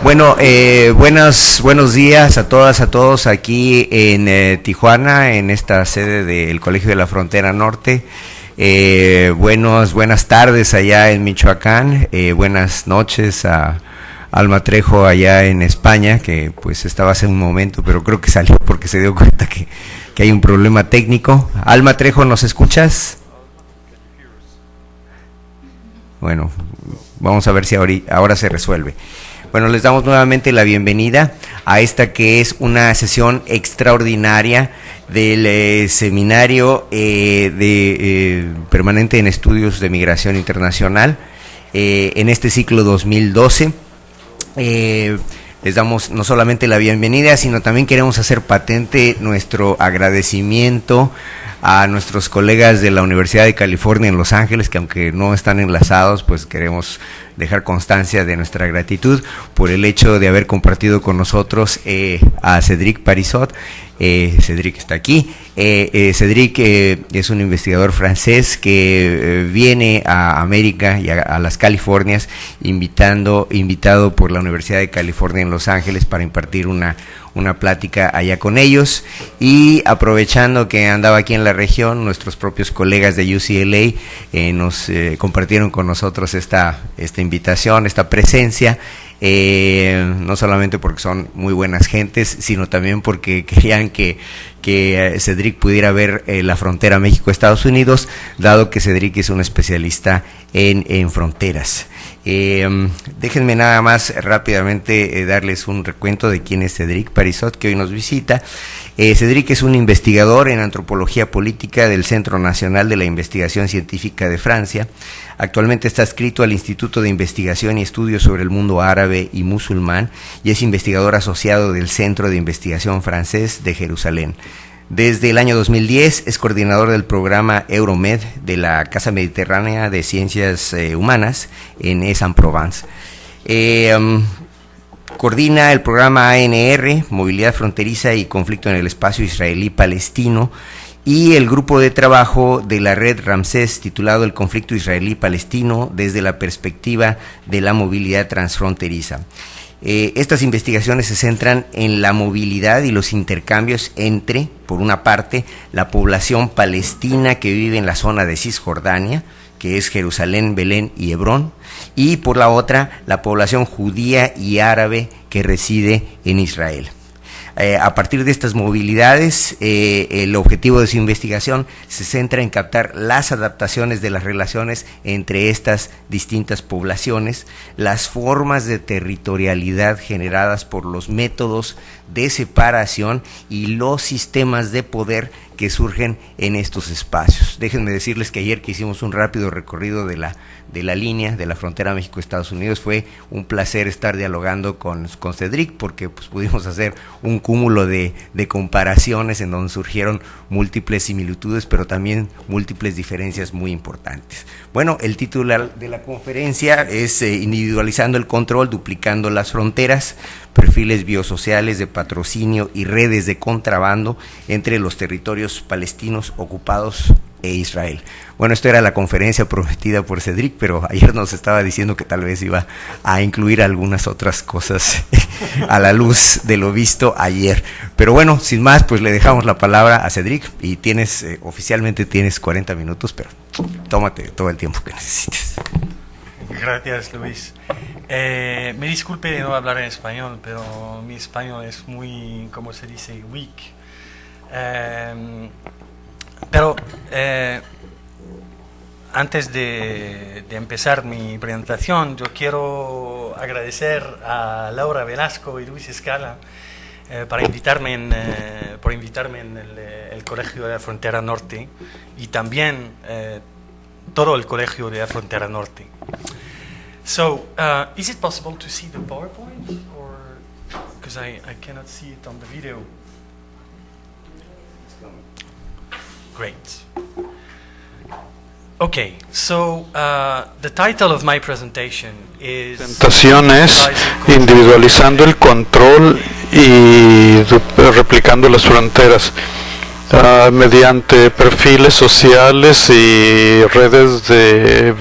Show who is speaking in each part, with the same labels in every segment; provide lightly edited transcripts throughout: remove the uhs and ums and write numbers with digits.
Speaker 1: Bueno, buenos días a todas, a todos aquí en Tijuana, en esta sede del Colegio de la Frontera Norte. Buenas tardes allá en Michoacán, buenas noches a Alma Trejo allá en España, que pues estaba hace un momento, pero creo que salió porque se dio cuenta que hay un problema técnico. Alma Trejo, ¿nos escuchas? Bueno, vamos a ver si ahora se resuelve. Bueno, les damos nuevamente la bienvenida a esta que es una sesión extraordinaria del seminario permanente en estudios de migración internacional en este ciclo 2012. Les damos no solamente la bienvenida, sino también queremos hacer patente nuestro agradecimiento a nuestros colegas de la Universidad de California en Los Ángeles, que aunque no están enlazados, pues queremos dejar constancia de nuestra gratitud por el hecho de haber compartido con nosotros a Cédric Parisot. Cédric está aquí. Cédric es un investigador francés que viene a América y a las Californias invitado por la Universidad de California en Los Ángeles para impartir una plática allá con ellos, y aprovechando que andaba aquí en la región, nuestros propios colegas de UCLA nos compartieron con nosotros esta invitación, esta presencia, no solamente porque son muy buenas gentes, sino también porque querían que Cédric pudiera ver la frontera México-Estados Unidos, dado que Cédric es un especialista en fronteras. Déjenme nada más rápidamente darles un recuento de quién es Cédric Parisot, que hoy nos visita. Cédric es un investigador en antropología política del Centro Nacional de la Investigación Científica de Francia. Actualmente está adscrito al Instituto de Investigación y Estudios sobre el Mundo Árabe y Musulmán y es investigador asociado del Centro de Investigación Francés de Jerusalén. Desde el año 2010 es coordinador del programa Euromed de la Casa Mediterránea de Ciencias Humanas en Aix-en-Provence. Coordina el programa ANR, Movilidad Fronteriza y Conflicto en el Espacio Israelí-Palestino, y el grupo de trabajo de la red Ramsés titulado El conflicto israelí-palestino desde la perspectiva de la movilidad transfronteriza. Estas investigaciones se centran en la movilidad y los intercambios entre, por una parte, la población palestina que vive en la zona de Cisjordania, que es Jerusalén, Belén y Hebrón, y por la otra, la población judía y árabe que reside en Israel. A partir de estas movilidades, el objetivo de su investigación se centra en captar las adaptaciones de las relaciones entre estas distintas poblaciones, las formas de territorialidad generadas por los métodos de separación y los sistemas de poder que surgen en estos espacios. Déjenme decirles que ayer que hicimos un rápido recorrido de la línea de la frontera México-Estados Unidos, fue un placer estar dialogando con Cédric, porque pues pudimos hacer un cúmulo de comparaciones en donde surgieron múltiples similitudes, pero también múltiples diferencias muy importantes. Bueno, el título de la conferencia es Individualizando el control, duplicando las fronteras, perfiles biosociales de patrocinio y redes de contrabando entre los territorios palestinos ocupados e Israel. Bueno, esto era la conferencia prometida por Cédric, pero ayer nos estaba diciendo que tal vez iba a incluir algunas otras cosas a la luz de lo visto ayer. Pero bueno, sin más, pues le dejamos la palabra a Cédric y oficialmente tienes 40 minutos, pero tómate todo el tiempo que necesites.
Speaker 2: Gracias, Luis. Me disculpe de no hablar en español, pero mi español es muy, como se dice, weak. Pero antes de empezar mi presentación, yo quiero agradecer a Laura Velasco y Luis Escala por invitarme en el Colegio de la Frontera Norte y también todo el Colegio de la Frontera Norte. So, is it possible to see the PowerPoint, or because I cannot see it on the video? Great. Okay, so the title of my presentation is
Speaker 3: Presentaciones, individualizando el control y replicando las fronteras. mediante perfiles sociales y redes de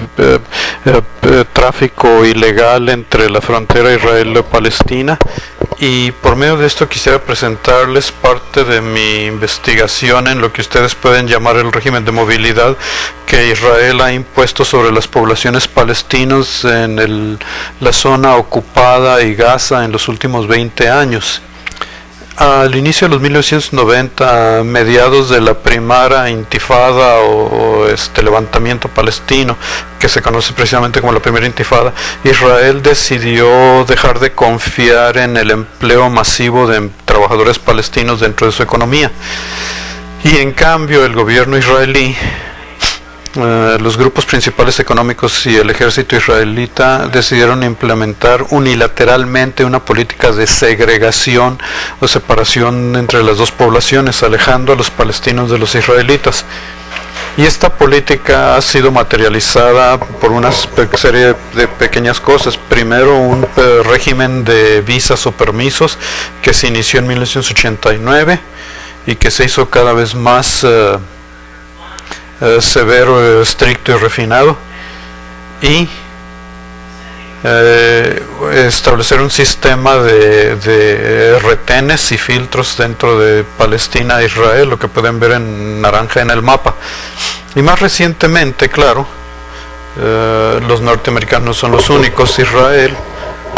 Speaker 3: tráfico ilegal entre la frontera israelo-palestina. Y por medio de esto quisiera presentarles parte de mi investigación en lo que ustedes pueden llamar el régimen de movilidad que Israel ha impuesto sobre las poblaciones palestinas en la zona ocupada y Gaza en los últimos 20 años. Al inicio de los 1990, a mediados de la primera intifada o levantamiento palestino, que se conoce precisamente como la primera intifada, Israel decidió dejar de confiar en el empleo masivo de trabajadores palestinos dentro de su economía. Y en cambio el gobierno israelí, los grupos principales económicos y el ejército israelita decidieron implementar unilateralmente una política de segregación o separación entre las dos poblaciones, alejando a los palestinos de los israelitas. Y esta política ha sido materializada por una serie de pequeñas cosas. Primero, un régimen de visas o permisos que se inició en 1989 y que se hizo cada vez más severo, estricto y refinado, y establecer un sistema de retenes y filtros dentro de Palestina e Israel, lo que pueden ver en naranja en el mapa. Y más recientemente, claro, los norteamericanos son los únicos. Israel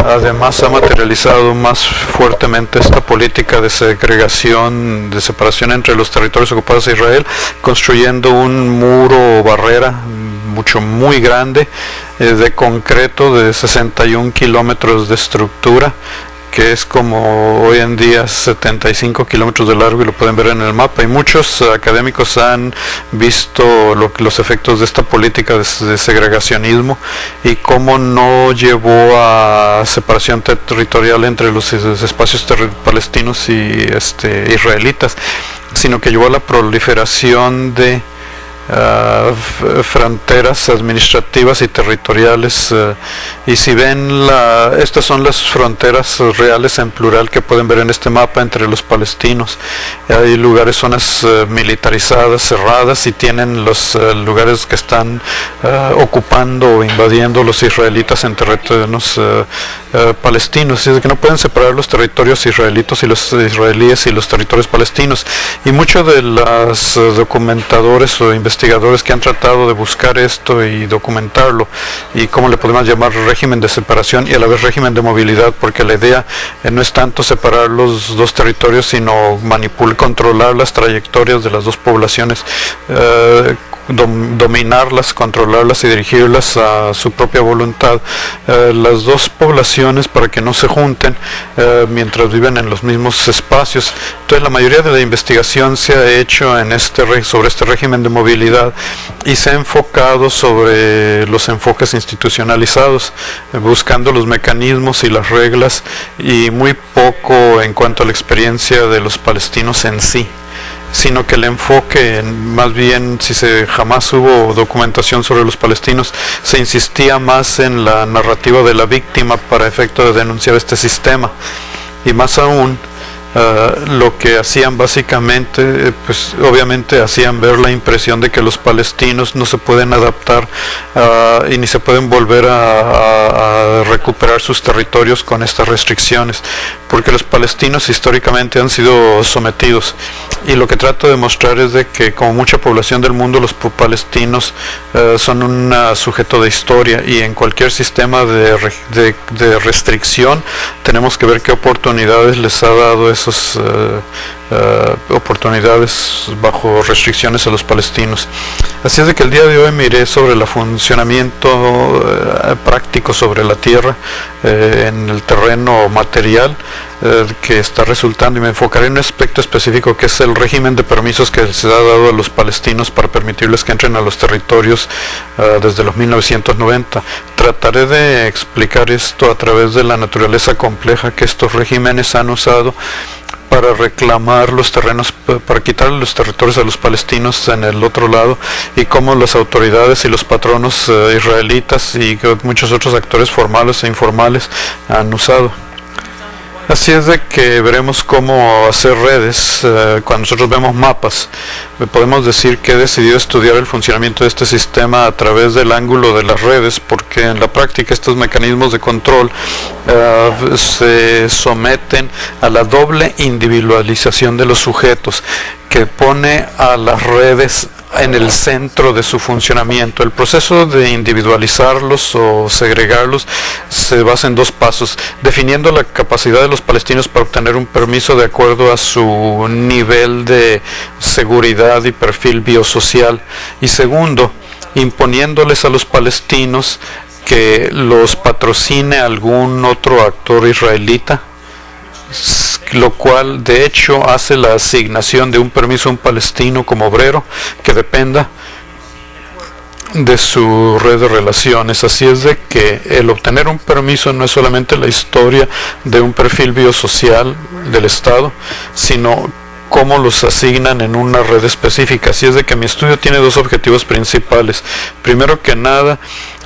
Speaker 3: además ha materializado más fuertemente esta política de segregación, de separación entre los territorios ocupados de Israel, construyendo un muro o barrera muy grande de concreto de 61 kilómetros de estructura, que es como hoy en día 75 kilómetros de largo, y lo pueden ver en el mapa. Y muchos académicos han visto los efectos de esta política de segregacionismo y cómo no llevó a separación territorial entre los espacios palestinos y israelitas, sino que llevó a la proliferación de fronteras administrativas y territoriales. Y si ven, estas son las fronteras reales en plural que pueden ver en este mapa entre los palestinos. Hay lugares, zonas militarizadas, cerradas, y tienen los lugares que están ocupando o invadiendo los israelitas en terrenos palestinos. Es que no pueden separar los territorios israelitos y los israelíes y los territorios palestinos. Y muchos de los documentadores o investigadores que han tratado de buscar esto y documentarlo, y cómo le podemos llamar régimen de separación y a la vez régimen de movilidad, porque la idea no es tanto separar los dos territorios, sino controlar las trayectorias de las dos poblaciones, dominarlas, controlarlas y dirigirlas a su propia voluntad, las dos poblaciones, para que no se junten mientras viven en los mismos espacios. Entonces la mayoría de la investigación se ha hecho sobre este régimen de movilidad, y se ha enfocado sobre los enfoques institucionalizados, buscando los mecanismos y las reglas, y muy poco en cuanto a la experiencia de los palestinos en sí, sino que el enfoque, más bien, jamás hubo documentación sobre los palestinos, se insistía más en la narrativa de la víctima para efecto de denunciar este sistema. Y más aún, lo que hacían básicamente, pues obviamente hacían ver la impresión de que los palestinos no se pueden adaptar y ni se pueden volver a recuperar sus territorios con estas restricciones, porque los palestinos históricamente han sido sometidos. Y lo que trato de mostrar es de que, como mucha población del mundo, los palestinos son un sujeto de historia, y en cualquier sistema de restricción tenemos que ver qué oportunidades les ha dado esas oportunidades bajo restricciones a los palestinos. Así es de que el día de hoy miré sobre el funcionamiento práctico sobre la tierra, en el terreno material que está resultando, y me enfocaré en un aspecto específico, que es el régimen de permisos que se ha dado a los palestinos para permitirles que entren a los territorios desde los 1990. Trataré de explicar esto a través de la naturaleza compleja que estos regímenes han usado para reclamar los terrenos, para quitar los territorios a los palestinos en el otro lado, y cómo las autoridades y los patronos israelitas y muchos otros actores formales e informales han usado. Así es de que veremos cómo hacer redes. Cuando nosotros vemos mapas, podemos decir que he decidido estudiar el funcionamiento de este sistema a través del ángulo de las redes, porque en la práctica estos mecanismos de control se someten a la doble individualización de los sujetos, que pone a las redes en el centro de su funcionamiento. El proceso de individualizarlos o segregarlos se basa en dos pasos: definiendo la capacidad de los palestinos para obtener un permiso de acuerdo a su nivel de seguridad y perfil biosocial, y segundo, imponiéndoles a los palestinos que los patrocine algún otro actor israelita, lo cual de hecho hace la asignación de un permiso a un palestino como obrero que dependa de su red de relaciones. Así es de que el obtener un permiso no es solamente la historia de un perfil biosocial del Estado, sino cómo los asignan en una red específica. Así es de que mi estudio tiene dos objetivos principales. Primero que nada,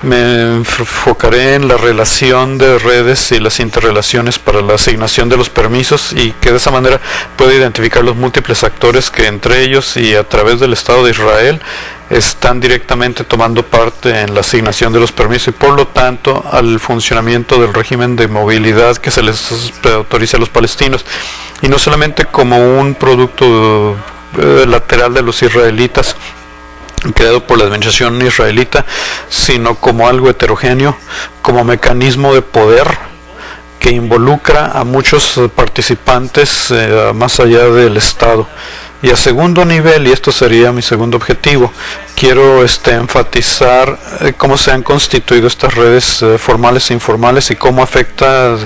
Speaker 3: me enfocaré en la relación de redes y las interrelaciones para la asignación de los permisos, y que de esa manera pueda identificar los múltiples actores que entre ellos y a través del Estado de Israel están directamente tomando parte en la asignación de los permisos y por lo tanto al funcionamiento del régimen de movilidad que se les autoriza a los palestinos, y no solamente como un producto lateral de los israelitas creado por la administración israelita, sino como algo heterogéneo, como mecanismo de poder que involucra a muchos participantes más allá del Estado. Y a segundo nivel, y esto sería mi segundo objetivo, quiero enfatizar cómo se han constituido estas redes formales e informales y cómo afecta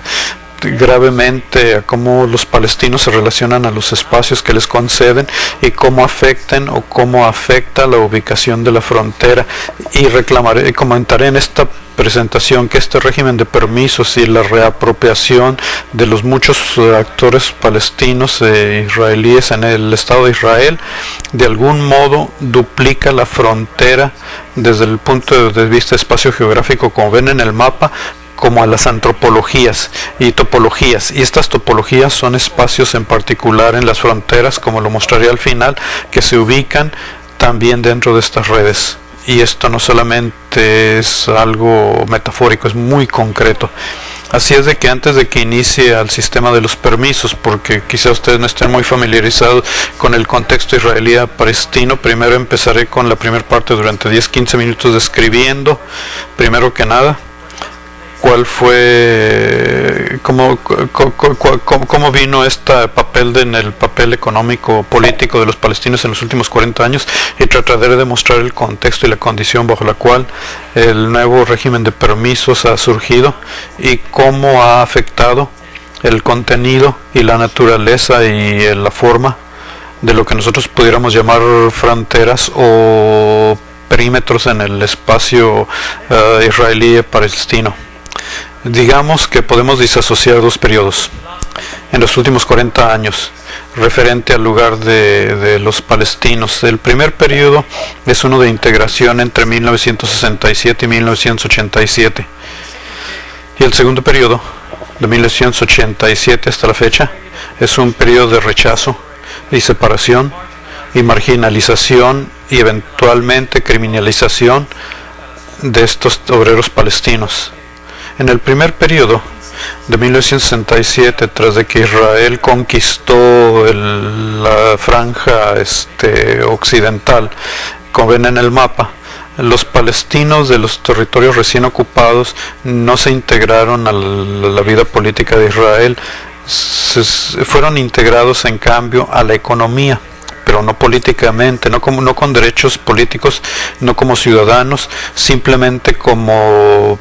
Speaker 3: gravemente a cómo los palestinos se relacionan a los espacios que les conceden y cómo afectan o cómo afecta la ubicación de la frontera. Y comentaré en esta presentación que este régimen de permisos y la reapropiación de los muchos actores palestinos e israelíes en el Estado de Israel de algún modo duplica la frontera desde el punto de vista espacio geográfico, como ven en el mapa, como a las antropologías y topologías, y estas topologías son espacios en particular en las fronteras, como lo mostraré al final, que se ubican también dentro de estas redes. Y esto no solamente es algo metafórico, es muy concreto. Así es de que antes de que inicie el sistema de los permisos, porque quizá ustedes no estén muy familiarizados con el contexto israelí-palestino, primero empezaré con la primera parte durante 10-15 minutos describiendo, primero que nada, cuál fue, cómo vino este papel en el papel económico político de los palestinos en los últimos 40 años, y trataré de demostrar el contexto y la condición bajo la cual el nuevo régimen de permisos ha surgido y cómo ha afectado el contenido y la naturaleza y la forma de lo que nosotros pudiéramos llamar fronteras o perímetros en el espacio israelí y palestino. Digamos que podemos disasociar dos periodos en los últimos 40 años referente al lugar de los palestinos. El primer periodo es uno de integración entre 1967 y 1987, y el segundo periodo, de 1987 hasta la fecha, es un periodo de rechazo y separación y marginalización y eventualmente criminalización de estos obreros palestinos. En el primer periodo de 1967, tras de que Israel conquistó la franja occidental, como ven en el mapa, los palestinos de los territorios recién ocupados no se integraron a la vida política de Israel, fueron integrados en cambio a la economía, pero no políticamente, no con derechos políticos, no como ciudadanos, simplemente como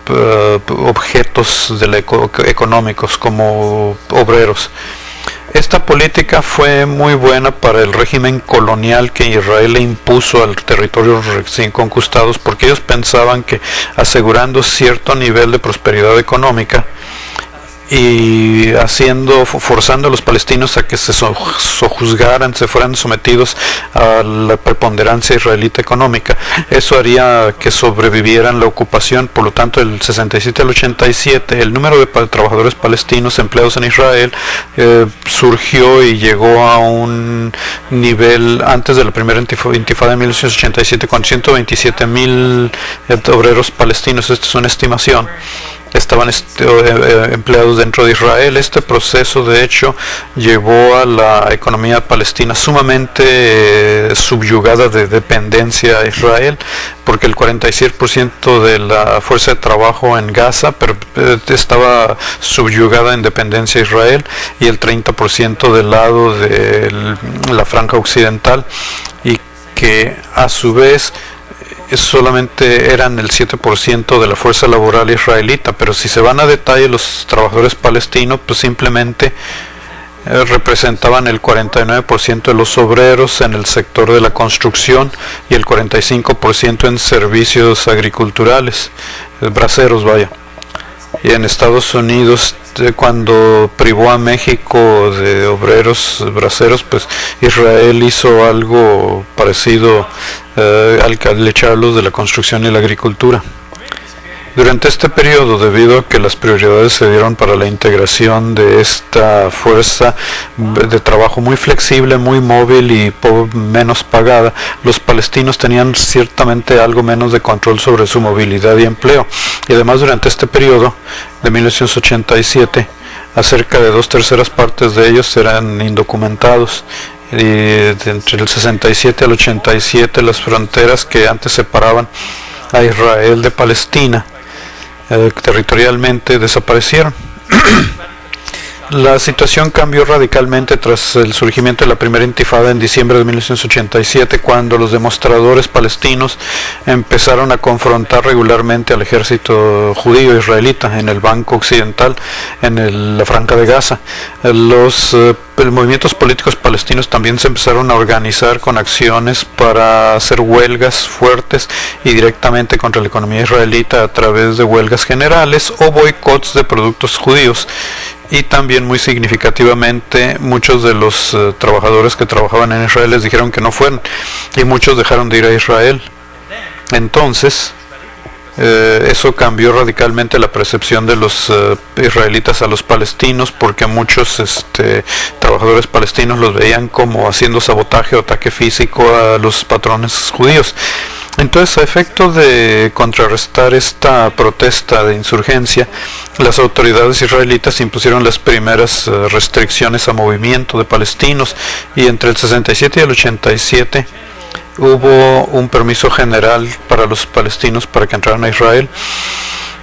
Speaker 3: objetos económicos, como obreros. Esta política fue muy buena para el régimen colonial que Israel le impuso al territorio recién conquistados, porque ellos pensaban que asegurando cierto nivel de prosperidad económica y forzando a los palestinos a que se sojuzgaran, se fueran sometidos a la preponderancia israelita económica. Eso haría que sobrevivieran la ocupación. Por lo tanto, del 67 al 87 el número de trabajadores palestinos empleados en Israel surgió y llegó a un nivel antes de la primera intifada de 1987 con 127,000 obreros palestinos. Esta es una estimación. Estaban empleados dentro de Israel. Este proceso, de hecho, llevó a la economía palestina sumamente subyugada de dependencia a Israel, porque el 46% de la fuerza de trabajo en Gaza estaba subyugada en dependencia a Israel, y el 30% del lado de la franja occidental, y que a su vez solamente eran el 7% de la fuerza laboral israelita. Pero si se van a detalle, los trabajadores palestinos pues simplemente representaban el 49% de los obreros en el sector de la construcción y el 45% en servicios agriculturales, braceros, vaya. Y en Estados Unidos, cuando privó a México de obreros braceros, pues Israel hizo algo parecido al echarlos de la construcción y la agricultura. Durante este periodo, debido a que las prioridades se dieron para la integración de esta fuerza de trabajo muy flexible, muy móvil y menos pagada, los palestinos tenían ciertamente algo menos de control sobre su movilidad y empleo. Y además, durante este periodo de 1987, cerca de 2/3 partes de ellos eran indocumentados. Y entre el 67 al 87, las fronteras que antes separaban a Israel de Palestina territorialmente desaparecieron. La situación cambió radicalmente tras el surgimiento de la primera intifada en diciembre de 1987, cuando los demostradores palestinos empezaron a confrontar regularmente al ejército judío israelita en el Banco Occidental, en la Franja de Gaza. Los movimientos políticos palestinos también se empezaron a organizar con acciones para hacer huelgas fuertes y directamente contra la economía israelita a través de huelgas generales o boicots de productos judíos. Y también, muy significativamente, muchos de los trabajadores que trabajaban en Israel les dijeron que no fueran, y muchos dejaron de ir a Israel. Entonces, eso cambió radicalmente la percepción de los israelitas a los palestinos, porque muchos trabajadores palestinos los veían como haciendo sabotaje o ataque físico a los patrones judíos. Entonces, a efecto de contrarrestar esta protesta de insurgencia, las autoridades israelitas impusieron las primeras restricciones a movimiento de palestinos, y entre el 67 y el 87 hubo un permiso general para los palestinos para que entraran a Israel.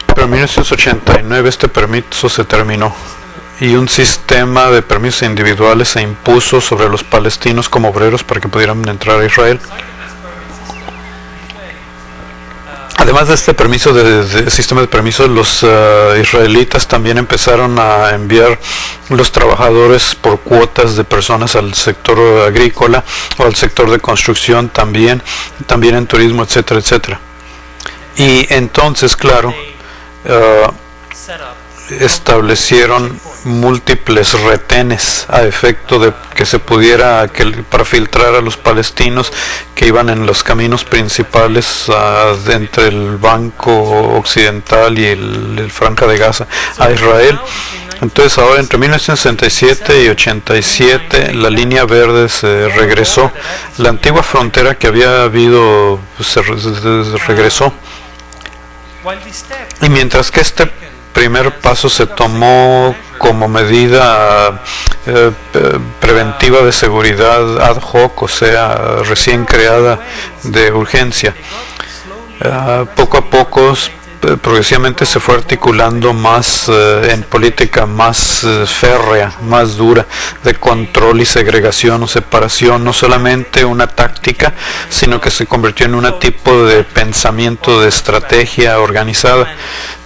Speaker 3: Pero en 1989 este permiso se terminó y un sistema de permisos individuales se impuso sobre los palestinos como obreros para que pudieran entrar a Israel. Además de este permiso, de sistema de permisos, los israelitas también empezaron a enviar los trabajadores por cuotas de personas al sector agrícola o al sector de construcción, también en turismo, etcétera, etcétera. Y entonces, claro, establecieron múltiples retenes a efecto de que se pudiera, para filtrar a los palestinos que iban en los caminos principales entre el Banco Occidental y el Franja de Gaza a Israel. Entonces, ahora entre 1967 y 87 la línea verde se regresó, la antigua frontera que había habido se regresó, y mientras que este primer paso se tomó como medida preventiva de seguridad ad hoc, o sea, recién creada de urgencia, poco a poco, progresivamente se fue articulando más en política más férrea, más dura, de control y segregación o separación, no solamente una táctica, sino que se convirtió en un tipo de pensamiento, de estrategia organizada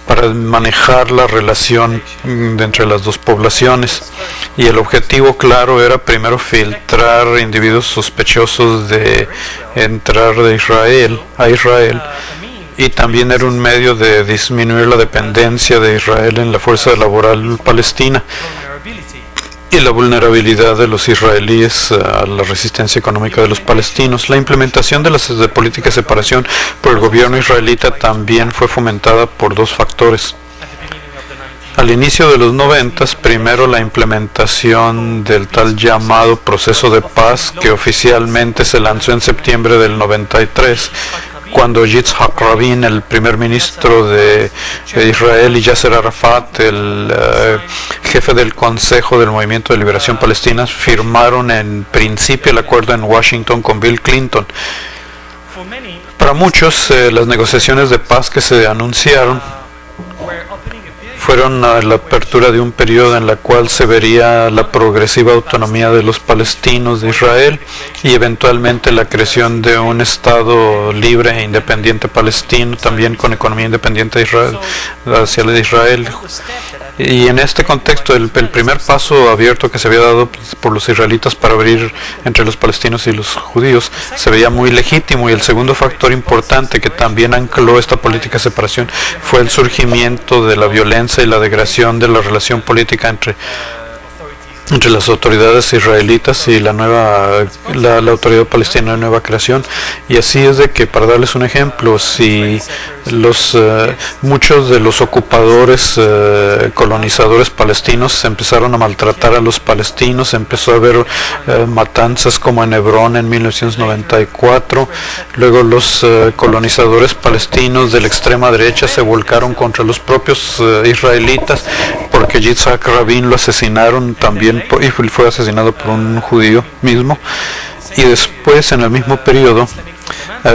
Speaker 3: para manejar la relación entre las dos poblaciones. Y el objetivo, claro, era primero filtrar individuos sospechosos de entrar a Israel, y también era un medio de disminuir la dependencia de Israel en la fuerza laboral palestina y la vulnerabilidad de los israelíes a la resistencia económica de los palestinos. La implementación de las políticas de separación por el gobierno israelita también fue fomentada por dos factores. Al inicio de los 90, primero la implementación del tal llamado proceso de paz, que oficialmente se lanzó en septiembre del 93, cuando Yitzhak Rabin, el primer ministro de Israel, y Yasser Arafat, el jefe del Consejo del Movimiento de Liberación Palestina, firmaron en principio el acuerdo en Washington con Bill Clinton. Para muchos, las negociaciones de paz que se anunciaron fueron la apertura de un periodo en la cual se vería la progresiva autonomía de los palestinos de Israel y eventualmente la creación de un Estado libre e independiente palestino, también con economía independiente de Israel, hacia de Israel. Y en este contexto, el primer paso abierto que se había dado por los israelitas para abrir entre los palestinos y los judíos se veía muy legítimo, y el segundo factor importante que también ancló esta política de separación fue el surgimiento de la violencia y la degradación de la relación política entre las autoridades israelitas y la autoridad palestina de nueva creación. Y así es de que, para darles un ejemplo, si muchos de los ocupadores colonizadores palestinos empezaron a maltratar a los palestinos, empezó a haber matanzas como en Hebrón en 1994, luego los colonizadores palestinos de la extrema derecha se volcaron contra los propios israelitas porque Yitzhak Rabin lo asesinaron también, y fue asesinado por un judío mismo. Y después, en el mismo periodo,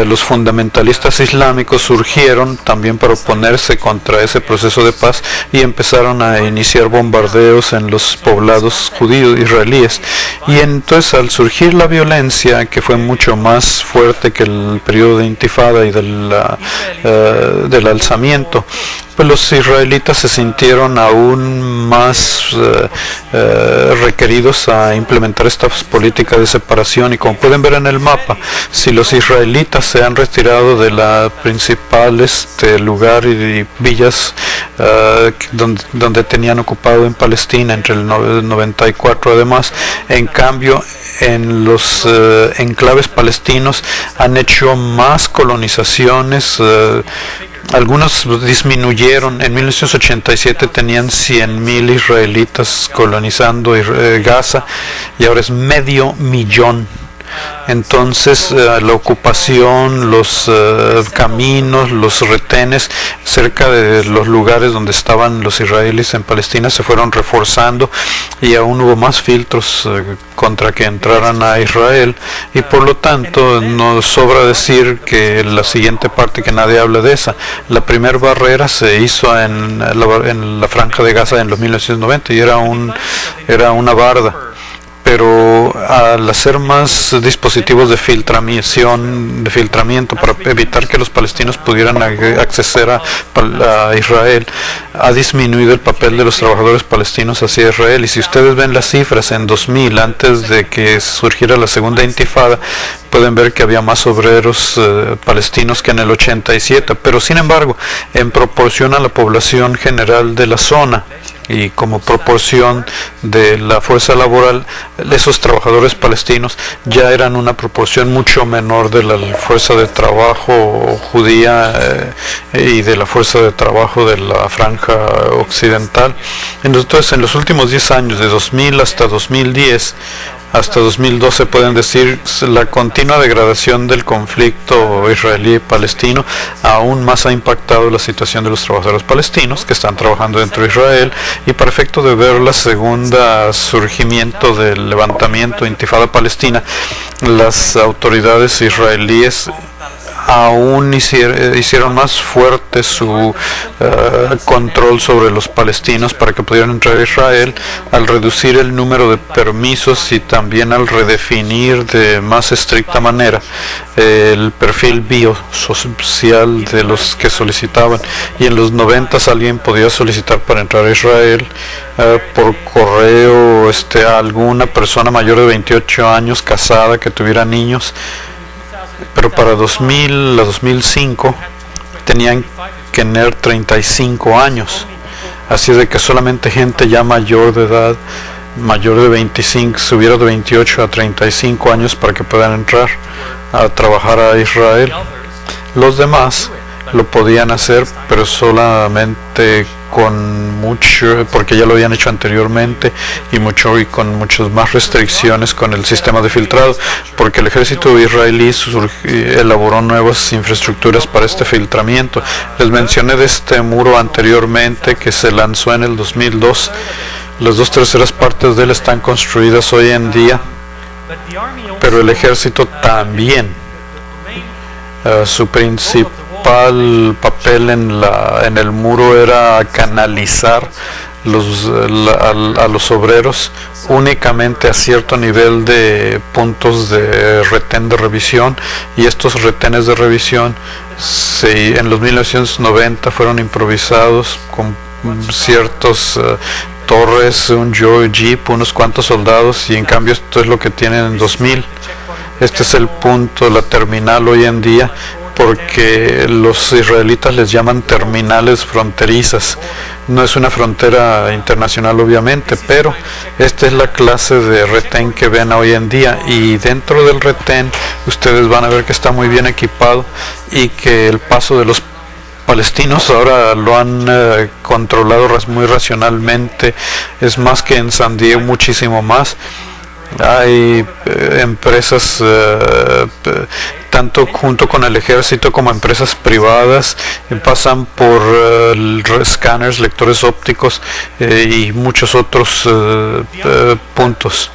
Speaker 3: los fundamentalistas islámicos surgieron también para oponerse contra ese proceso de paz y empezaron a iniciar bombardeos en los poblados judíos israelíes. Y entonces, al surgir la violencia, que fue mucho más fuerte que el periodo de intifada y del alzamiento, pues los israelitas se sintieron aún más requeridos a implementar estas políticas de separación. Y como pueden ver en el mapa, si los israelitas se han retirado de la principal lugar y villas donde tenían ocupado en Palestina entre el 94, además, en cambio en los enclaves palestinos han hecho más colonizaciones. Algunos disminuyeron. En 1987 tenían 100,000 israelitas colonizando Gaza y ahora es 500,000. Entonces la ocupación, los caminos, los retenes cerca de los lugares donde estaban los israelíes en Palestina se fueron reforzando, y aún hubo más filtros contra que entraran a Israel, y por lo tanto nos sobra decir que la siguiente parte, que nadie habla de esa, la primera barrera se hizo en la franja de Gaza en los 1990 y era una barda. Pero al hacer más dispositivos de filtramiento para evitar que los palestinos pudieran acceder a Israel, ha disminuido el papel de los trabajadores palestinos hacia Israel. Y si ustedes ven las cifras en 2000, antes de que surgiera la segunda intifada, pueden ver que había más obreros palestinos que en el 87, pero sin embargo, en proporción a la población general de la zona y como proporción de la fuerza laboral, esos trabajadores palestinos ya eran una proporción mucho menor de la fuerza de trabajo judía y de la fuerza de trabajo de la franja occidental. Entonces, en los últimos 10 años, de 2000 hasta 2010, hasta 2012, pueden decir, la continua degradación del conflicto israelí-palestino aún más ha impactado la situación de los trabajadores palestinos que están trabajando dentro de Israel. Y para efecto de ver la segunda surgimiento del levantamiento intifada palestina, las autoridades israelíes aún hicieron más fuerte su control sobre los palestinos para que pudieran entrar a Israel, al reducir el número de permisos y también al redefinir de más estricta manera el perfil biosocial de los que solicitaban. Y en los 90 alguien podía solicitar para entrar a Israel por correo a alguna persona mayor de 28 años casada que tuviera niños. Pero para 2000 a 2005 tenían que tener 35 años. Así de que solamente gente ya mayor de edad, mayor de 25, subieron de 28 a 35 años para que puedan entrar a trabajar a Israel. Los demás lo podían hacer, pero solamente con mucho, porque ya lo habían hecho anteriormente, y con muchas más restricciones con el sistema de filtrado, porque el ejército israelí elaboró nuevas infraestructuras para este filtramiento. Les mencioné de este muro anteriormente que se lanzó en el 2002. Las 2/3 partes de él están construidas hoy en día, pero el ejército también, su principal papel en el muro era canalizar a los obreros únicamente a cierto nivel de puntos de retén de revisión, y estos retenes de revisión en los 1990 fueron improvisados con ciertos torres, un jeep, unos cuantos soldados, y en cambio esto es lo que tienen en 2000. Este es el punto, la terminal hoy en día, porque los israelitas les llaman terminales fronterizas. No es una frontera internacional obviamente, pero esta es la clase de retén que ven hoy en día, y dentro del retén ustedes van a ver que está muy bien equipado y que el paso de los palestinos ahora lo han controlado muy racionalmente. Es más que en San Diego, muchísimo más. Hay empresas, tanto junto con el ejército como empresas privadas, pasan por escáneres, lectores ópticos y muchos otros puntos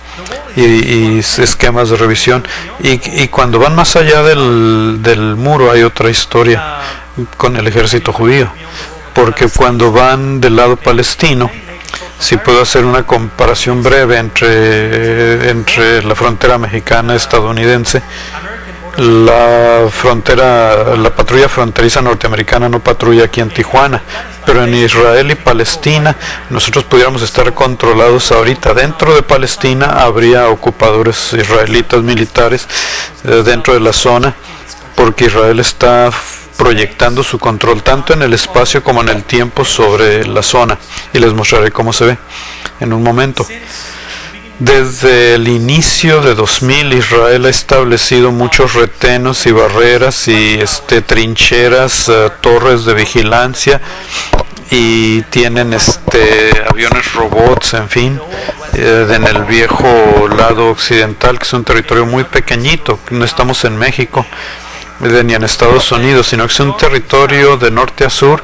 Speaker 3: y esquemas de revisión. Y cuando van más allá del muro hay otra historia con el ejército judío, porque cuando van del lado palestino, si puedo hacer una comparación breve entre la frontera mexicana estadounidense, la patrulla fronteriza norteamericana no patrulla aquí en Tijuana, pero en Israel y Palestina nosotros pudiéramos estar controlados ahorita. Dentro de Palestina habría ocupadores israelitas militares dentro de la zona, porque Israel está proyectando su control tanto en el espacio como en el tiempo sobre la zona, y les mostraré cómo se ve en un momento. Desde el inicio de 2000 Israel ha establecido muchos retenos y barreras y trincheras, torres de vigilancia, y tienen aviones robots, en fin, en el viejo lado occidental, que es un territorio muy pequeñito. No estamos en México ni en Estados Unidos, sino que es un territorio de norte a sur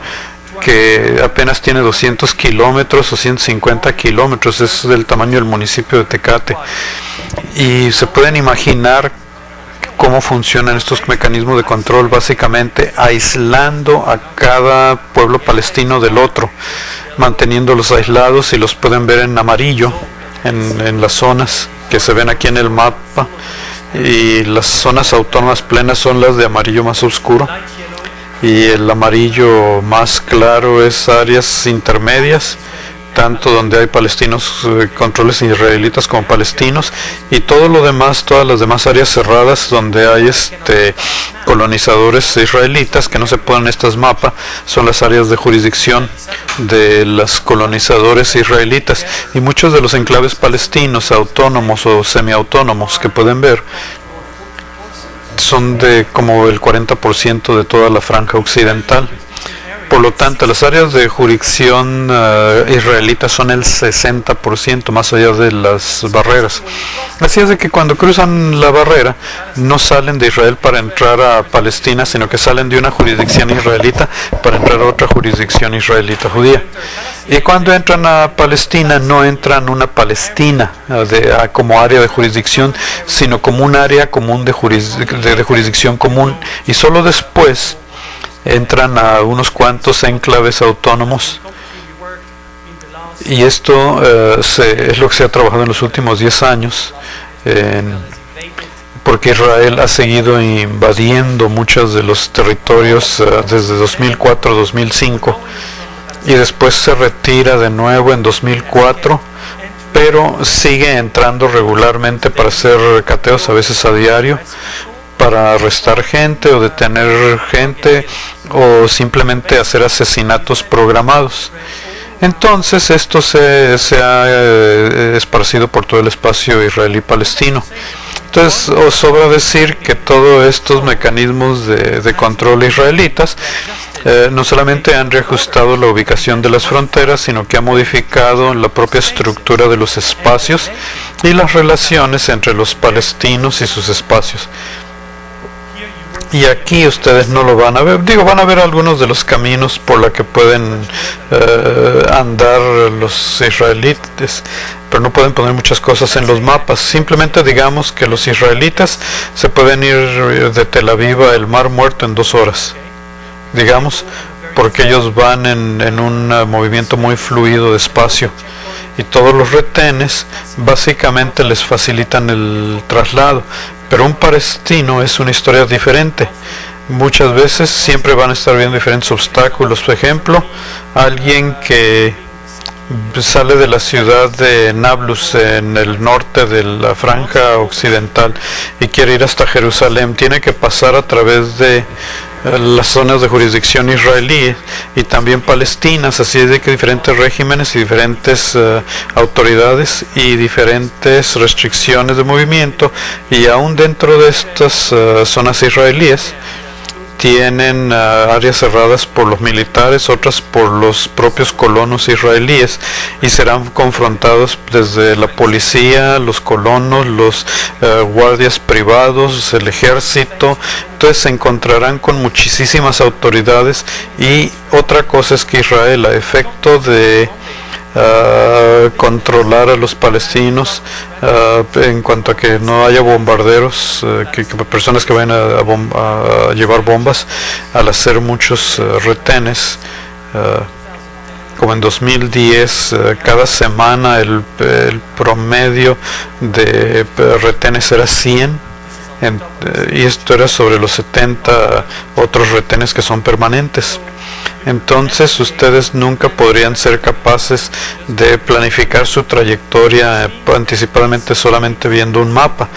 Speaker 3: que apenas tiene 200 kilómetros o 150 kilómetros, es del tamaño del municipio de Tecate, y se pueden imaginar cómo funcionan estos mecanismos de control, básicamente aislando a cada pueblo palestino del otro, manteniéndolos aislados, y los pueden ver en amarillo en las zonas que se ven aquí en el mapa. Y las zonas autónomas plenas son las de amarillo más oscuro, y el amarillo más claro es áreas intermedias, tanto donde hay palestinos, controles israelitas como palestinos, y todo lo demás, todas las demás áreas cerradas donde hay colonizadores israelitas que no se ponen en estos mapas, son las áreas de jurisdicción de los colonizadores israelitas. Y muchos de los enclaves palestinos autónomos o semiautónomos que pueden ver son de como el 40% de toda la franja occidental. Por lo tanto, las áreas de jurisdicción israelita son el 60% más allá de las barreras. Así es de que cuando cruzan la barrera no salen de Israel para entrar a Palestina, sino que salen de una jurisdicción israelita para entrar a otra jurisdicción israelita judía. Y cuando entran a Palestina no entran una Palestina como área de jurisdicción, sino como un área común de jurisdicción común, y solo después entran a unos cuantos enclaves autónomos. Y esto es lo que se ha trabajado en los últimos 10 años, porque Israel ha seguido invadiendo muchos de los territorios desde 2004-2005, y después se retira de nuevo en 2004, pero sigue entrando regularmente para hacer cateos, a veces a diario, para arrestar gente o detener gente o simplemente hacer asesinatos programados. Entonces esto se ha esparcido por todo el espacio israelí-palestino. Entonces os sobra decir que todos estos mecanismos de control israelitas no solamente han reajustado la ubicación de las fronteras, sino que ha modificado la propia estructura de los espacios y las relaciones entre los palestinos y sus espacios. Y aquí ustedes no lo van a ver, van a ver algunos de los caminos por los que pueden andar los israelitas, pero no pueden poner muchas cosas en los mapas. Simplemente digamos que los israelitas se pueden ir de Tel Aviv a el Mar Muerto en 2 horas, digamos, porque ellos van en un movimiento muy fluido de espacio, y todos los retenes básicamente les facilitan el traslado. Pero un palestino es una historia diferente. Muchas veces siempre van a estar viendo diferentes obstáculos. Por ejemplo, alguien que sale de la ciudad de Nablus en el norte de la franja occidental y quiere ir hasta Jerusalén, tiene que pasar a través de las zonas de jurisdicción israelí y también palestinas, así es de que diferentes regímenes y diferentes autoridades y diferentes restricciones de movimiento, y aún dentro de estas zonas israelíes tienen áreas cerradas por los militares, otras por los propios colonos israelíes, y serán confrontados desde la policía, los colonos, los guardias privados, el ejército. Entonces se encontrarán con muchísimas autoridades. Y otra cosa es que Israel, a efecto de controlar a los palestinos en cuanto a que no haya bombarderos, que personas que vayan a llevar bombas, al hacer muchos retenes, como en 2010, cada semana el promedio de retenes era 100, y esto era sobre los 70 otros retenes que son permanentes. Entonces ustedes nunca podrían ser capaces de planificar su trayectoria anticipadamente solamente viendo un mapa,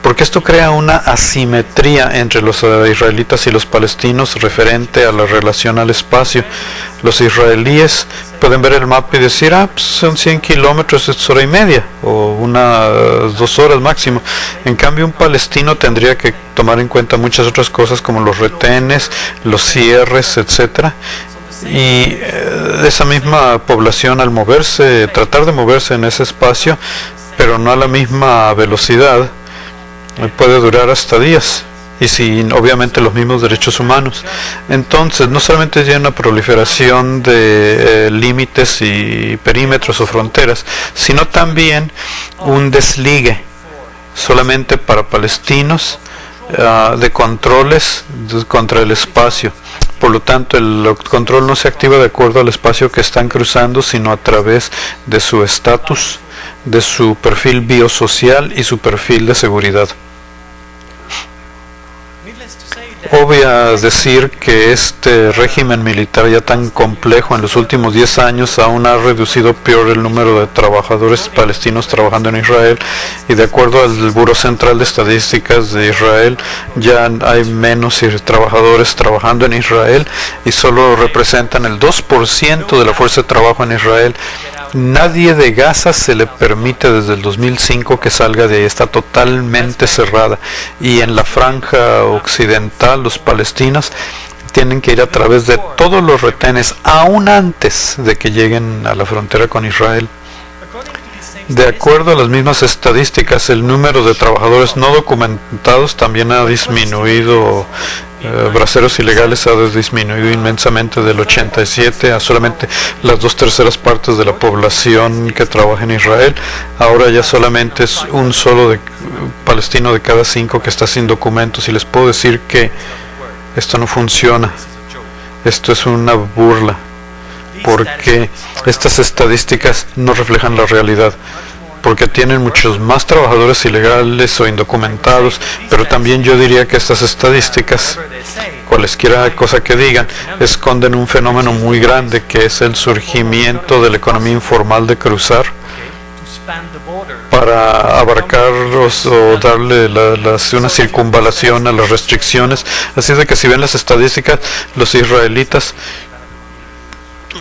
Speaker 3: porque esto crea una asimetría entre los israelitas y los palestinos referente a la relación al espacio. Los israelíes pueden ver el mapa y decir, pues son 100 kilómetros, es hora y media, o unas 2 horas máximo. En cambio, un palestino tendría que tomar en cuenta muchas otras cosas, como los retenes, los cierres, etcétera. Y esa misma población, al moverse, tratar de moverse en ese espacio, pero no a la misma velocidad, puede durar hasta días, y sin obviamente los mismos derechos humanos. Entonces no solamente hay una proliferación de límites y perímetros o fronteras, sino también un desligue solamente para palestinos de controles contra el espacio. Por lo tanto, el control no se activa de acuerdo al espacio que están cruzando, sino a través de su estatus, de su perfil biosocial y su perfil de seguridad. Voy a decir que este régimen militar ya tan complejo en los últimos 10 años aún ha reducido peor el número de trabajadores palestinos trabajando en Israel, y de acuerdo al Buró Central de Estadísticas de Israel ya hay menos trabajadores trabajando en Israel y solo representan el 2% de la fuerza de trabajo en Israel. Nadie de Gaza se le permite desde el 2005 que salga de ahí, está totalmente cerrada, y en la franja occidental los palestinos tienen que ir a través de todos los retenes aún antes de que lleguen a la frontera con Israel. De acuerdo a las mismas estadísticas, el número de trabajadores no documentados también ha disminuido. Braceros ilegales ha disminuido inmensamente del 87 a solamente las 2/3 partes de la población que trabaja en Israel. Ahora ya solamente es un solo palestino de cada 5 que está sin documentos, y les puedo decir que esto no funciona. Esto es una burla, porque estas estadísticas no reflejan la realidad, porque tienen muchos más trabajadores ilegales o indocumentados, pero también yo diría que estas estadísticas, cualesquiera cosa que digan, esconden un fenómeno muy grande, que es el surgimiento de la economía informal de cruzar, para abarcar o darle una circunvalación a las restricciones. Así es de que si ven las estadísticas, los israelitas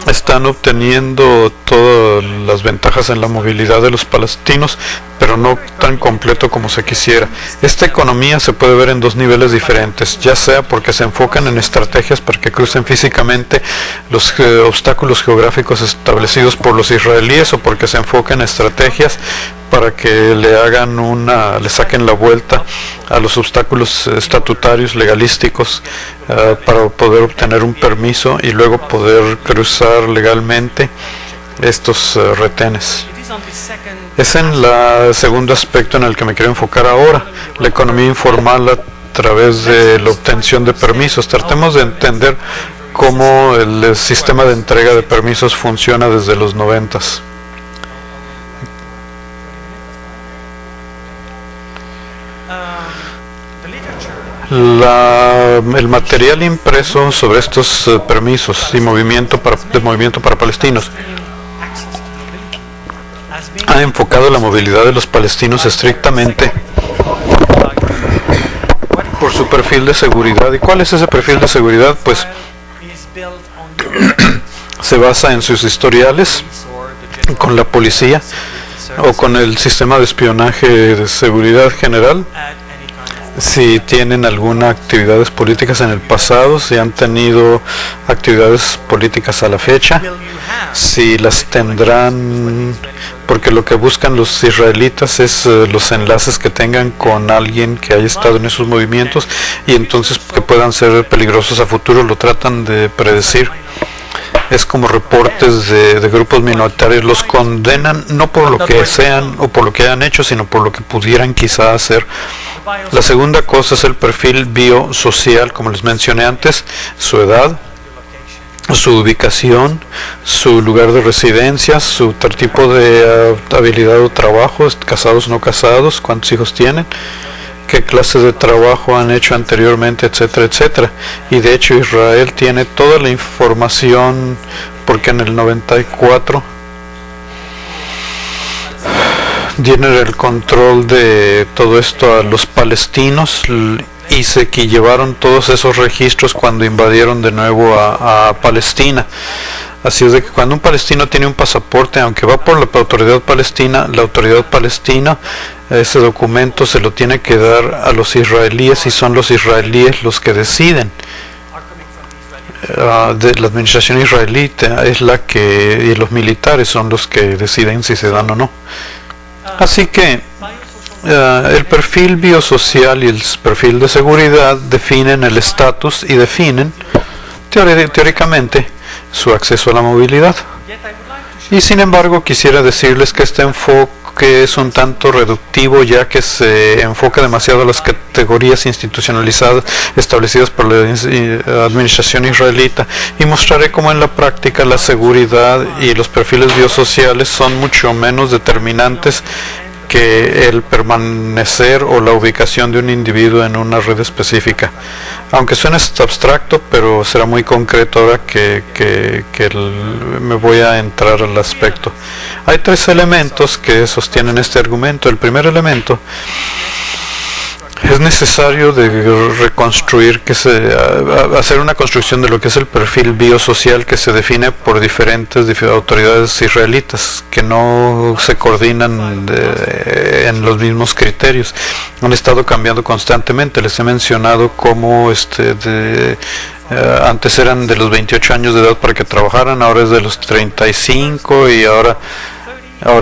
Speaker 3: están obteniendo todas las ventajas en la movilidad de los palestinos, pero no tan completo como se quisiera. Esta economía se puede ver en dos niveles diferentes, ya sea porque se enfocan en estrategias para que crucen físicamente los obstáculos geográficos establecidos por los israelíes, o porque se enfocan en estrategias para que le saquen la vuelta a los obstáculos estatutarios, legalísticos, para poder obtener un permiso y luego poder cruzar legalmente estos retenes. Es en el segundo aspecto en el que me quiero enfocar ahora, la economía informal a través de la obtención de permisos. Tratemos de entender cómo el sistema de entrega de permisos funciona desde los 90s. El material impreso sobre estos permisos de movimiento para palestinos ha enfocado la movilidad de los palestinos estrictamente por su perfil de seguridad. ¿Y cuál es ese perfil de seguridad? Pues se basa en sus historiales con la policía o con el sistema de espionaje de seguridad general. Si tienen algunas actividades políticas en el pasado, si han tenido actividades políticas a la fecha, si las tendrán, porque lo que buscan los israelitas es los enlaces que tengan con alguien que haya estado en esos movimientos, y entonces que puedan ser peligrosos a futuro, lo tratan de predecir. Es como reportes de grupos minoritarios, los condenan no por lo que sean o por lo que hayan hecho, sino por lo que pudieran quizá hacer. La segunda cosa es el perfil biosocial, como les mencioné antes: su edad, su ubicación, su lugar de residencia, su tipo de habilidad o trabajo, casados o no casados, cuántos hijos tienen, qué clases de trabajo han hecho anteriormente, etcétera, etcétera. Y de hecho Israel tiene toda la información, porque en el 94 tienen el control de todo esto a los palestinos, y se llevaron todos esos registros cuando invadieron de nuevo a Palestina. Así es de que cuando un palestino tiene un pasaporte, aunque va por la autoridad palestina, ese documento se lo tiene que dar a los israelíes, y son los israelíes los que deciden. La administración israelita es la que, y los militares son los que deciden si se dan o no. Así que el perfil biosocial y el perfil de seguridad definen el estatus y definen teóricamente su acceso a la movilidad. Y sin embargo quisiera decirles que este enfoque es un tanto reductivo, ya que se enfoca demasiado a las categorías institucionalizadas establecidas por la administración israelita, y mostraré cómo en la práctica la seguridad y los perfiles biosociales son mucho menos determinantes que el permanecer o la ubicación de un individuo en una red específica. Aunque suene abstracto, pero será muy concreto ahora que me voy a entrar al aspecto. Hay tres elementos que sostienen este argumento. El primer elemento: es necesario de reconstruir, hacer una construcción de lo que es el perfil biosocial, que se define por diferentes autoridades israelitas que no se coordinan en los mismos criterios. Han estado cambiando constantemente. Les he mencionado cómo antes eran de los 28 años de edad para que trabajaran, ahora es de los 35, y ahora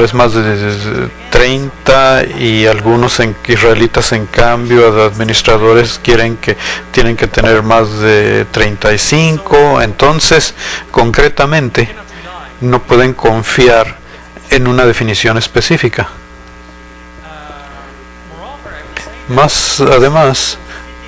Speaker 3: es más de 30, y algunos israelitas en cambio, administradores, tienen que tener más de 35. Entonces, concretamente, no pueden confiar en una definición específica. Además,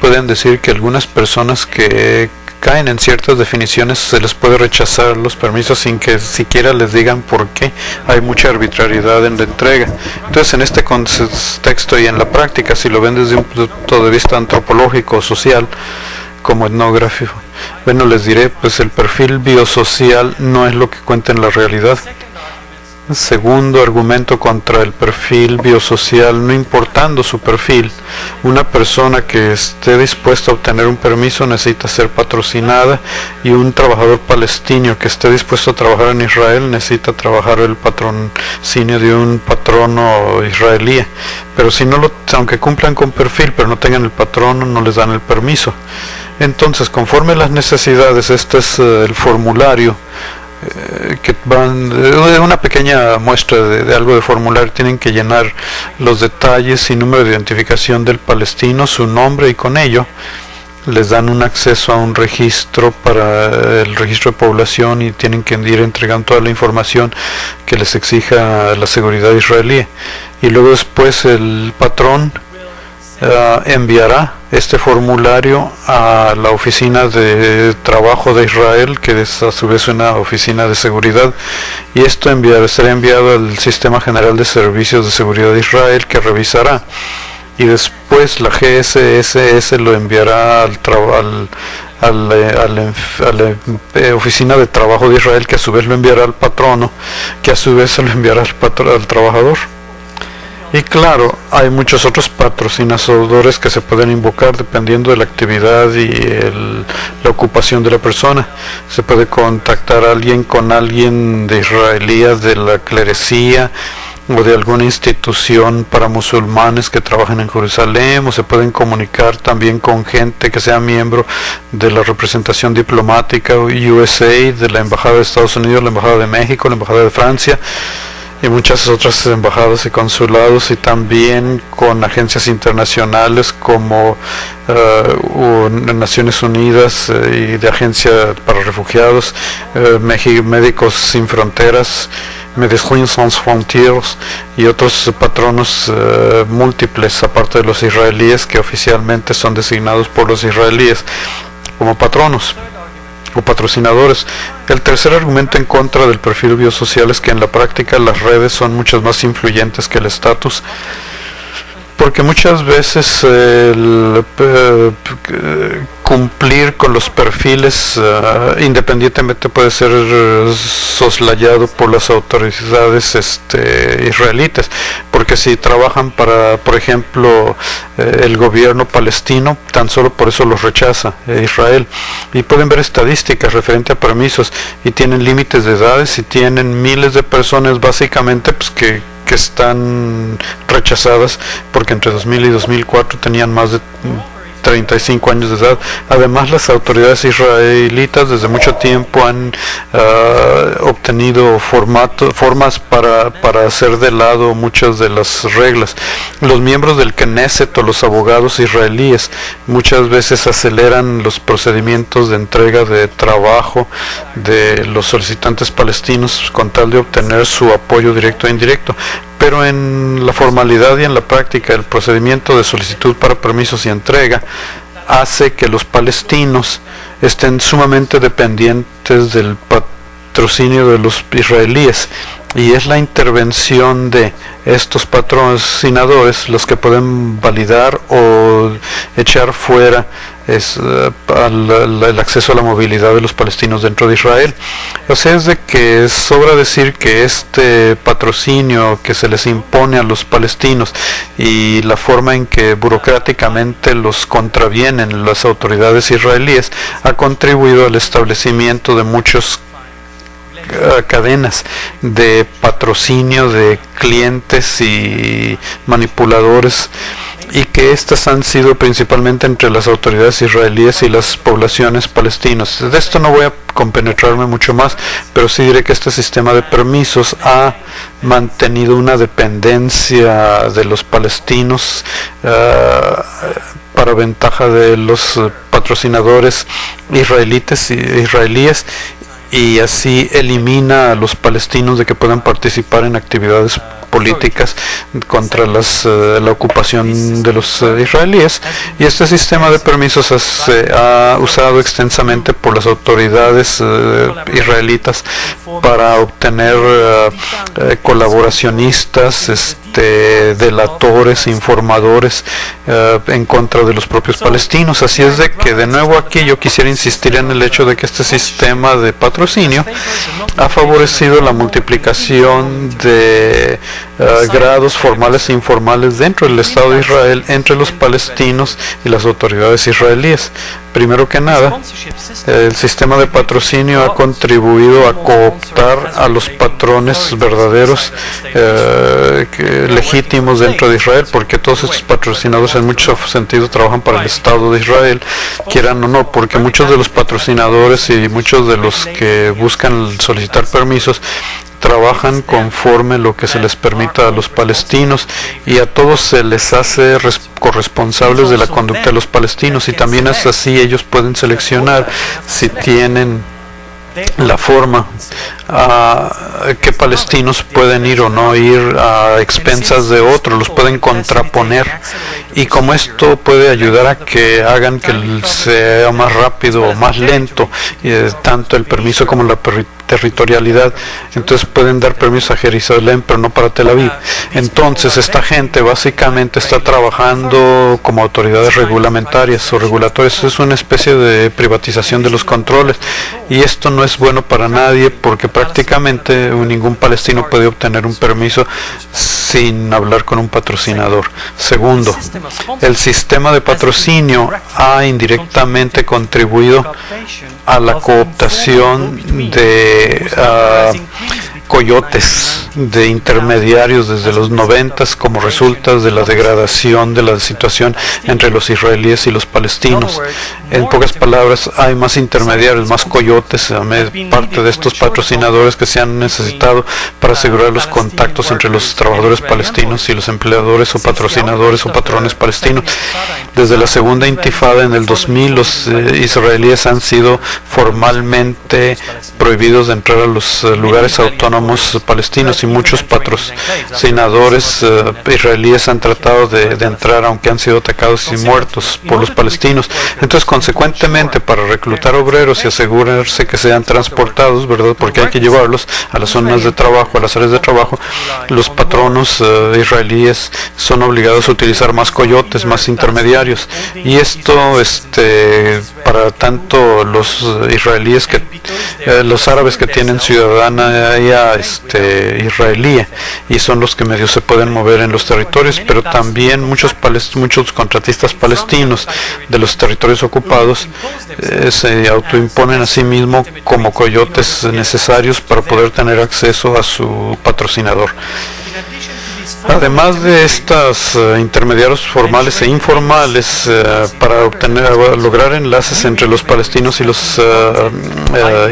Speaker 3: pueden decir que algunas personas que caen en ciertas definiciones se les puede rechazar los permisos sin que siquiera les digan por qué. Hay mucha arbitrariedad en la entrega. Entonces, en este contexto y en la práctica, si lo ven desde un punto de vista antropológico o social, como etnográfico, bueno, les diré, pues el perfil biosocial no es lo que cuenta en la realidad. Segundo argumento contra el perfil biosocial: no importando su perfil, una persona que esté dispuesta a obtener un permiso necesita ser patrocinada, y un trabajador palestino que esté dispuesto a trabajar en Israel necesita trabajar el patrocinio de un patrono israelí. Pero si no aunque cumplan con perfil pero no tengan el patrono, no les dan el permiso. Entonces, conforme las necesidades, este es el formulario que van, una pequeña muestra de algo de formulario. Tienen que llenar los detalles y número de identificación del palestino, su nombre, y con ello les dan un acceso a un registro para el registro de población, y tienen que ir entregando toda la información que les exija la seguridad israelí. Y luego después el patrón enviará este formulario a la oficina de trabajo de Israel, que es a su vez una oficina de seguridad, y esto será enviado al Sistema General de Servicios de Seguridad de Israel, que revisará, y después la GSSS lo enviará a la oficina de trabajo de Israel, que a su vez lo enviará al patrono, que a su vez se lo enviará al trabajador. Y claro, hay muchos otros patrocinadores que se pueden invocar dependiendo de la actividad y la ocupación de la persona. Se puede contactar a alguien con alguien de israelíes de la clerecía o de alguna institución para musulmanes que trabajen en Jerusalén, o se pueden comunicar también con gente que sea miembro de la representación diplomática USA, de la Embajada de Estados Unidos, la Embajada de México, la Embajada de Francia, y muchas otras embajadas y consulados, y también con agencias internacionales como Naciones Unidas y de Agencia para Refugiados, Médicos Sin Fronteras, Médecins Sans Frontières, y otros patronos múltiples, aparte de los israelíes, que oficialmente son designados por los israelíes como patronos o patrocinadores. El tercer argumento en contra del perfil biosocial es que en la práctica las redes son muchas más influyentes que el estatus, porque muchas veces cumplir con los perfiles independientemente puede ser soslayado por las autoridades israelitas, porque si trabajan para, por ejemplo, el gobierno palestino, tan solo por eso los rechaza Israel. Y pueden ver estadísticas referente a permisos, y tienen límites de edades, y tienen miles de personas básicamente pues que están rechazadas porque entre 2000 y 2004 tenían más de 35 años de edad. Además, las autoridades israelitas desde mucho tiempo han obtenido formas para hacer de lado muchas de las reglas. Los miembros del Knesset o los abogados israelíes muchas veces aceleran los procedimientos de entrega de trabajo de los solicitantes palestinos con tal de obtener su apoyo directo e indirecto. Pero en la formalidad y en la práctica, el procedimiento de solicitud para permisos y entrega hace que los palestinos estén sumamente dependientes del patrocinio de los israelíes, y es la intervención de estos patrocinadores los que pueden validar o echar fuera el acceso a la movilidad de los palestinos dentro de Israel. O sea, es de que sobra decir que este patrocinio que se les impone a los palestinos y la forma en que burocráticamente los contravienen las autoridades israelíes ha contribuido al establecimiento de muchos cadenas de patrocinio de clientes y manipuladores, y que estas han sido principalmente entre las autoridades israelíes y las poblaciones palestinas. De esto no voy a compenetrarme mucho más, pero sí diré que este sistema de permisos ha mantenido una dependencia de los palestinos para ventaja de los patrocinadores israelíes, y así elimina a los palestinos de que puedan participar en actividades políticas contra la ocupación de los israelíes. Y este sistema de permisos se ha usado extensamente por las autoridades israelitas para obtener colaboracionistas, delatores, informadores en contra de los propios palestinos. Así es de que de nuevo aquí yo quisiera insistir en el hecho de que este sistema de patrocinio ha favorecido la multiplicación de grados formales e informales dentro del Estado de Israel entre los palestinos y las autoridades israelíes. Primero que nada, el sistema de patrocinio ha contribuido a cooptar a los patrones verdaderos legítimos dentro de Israel, porque todos estos patrocinadores en mucho sentido trabajan para el Estado de Israel, quieran o no, porque muchos de los patrocinadores y muchos de los que buscan solicitar permisos trabajan conforme lo que se les permita a los palestinos, y a todos se les hace corresponsables de la conducta de los palestinos, y también es así ellos pueden seleccionar si tienen la forma a qué palestinos pueden ir o no ir a expensas de otros, los pueden contraponer, y como esto puede ayudar a que hagan que sea más rápido o más lento tanto el permiso como la territorialidad, entonces pueden dar permiso a Jerusalén pero no para Tel Aviv. Entonces esta gente básicamente está trabajando como autoridades regulamentarias o regulatorias. Es una especie de privatización de los controles, y esto no es bueno para nadie, porque prácticamente ningún palestino puede obtener un permiso sin hablar con un patrocinador. Segundo, el sistema de patrocinio ha indirectamente contribuido a la cooptación de coyotes, de intermediarios desde los 90 como resulta de la degradación de la situación entre los israelíes y los palestinos. En pocas palabras, hay más intermediarios, más coyotes, parte de estos patrocinadores que se han necesitado para asegurar los contactos entre los trabajadores palestinos y los empleadores o patrocinadores o patrones palestinos. Desde la segunda intifada en el 2000, los israelíes han sido formalmente prohibidos de entrar a los lugares autónomos palestinos, y muchos patrocinadores israelíes han tratado de entrar, aunque han sido atacados y muertos por los palestinos. Entonces, consecuentemente, para reclutar obreros y asegurarse que sean transportados, ¿verdad?, porque hay que llevarlos a las zonas de trabajo, a las áreas de trabajo, los patronos israelíes son obligados a utilizar más coyotes, más intermediarios, y esto para tanto los israelíes los árabes que tienen ciudadanía israelí, y son los que medio se pueden mover en los territorios, pero también muchos contratistas palestinos de los territorios ocupados se autoimponen a sí mismos como coyotes necesarios para poder tener acceso a su patrocinador. Además de estos intermediarios formales e informales, para lograr enlaces entre los palestinos y los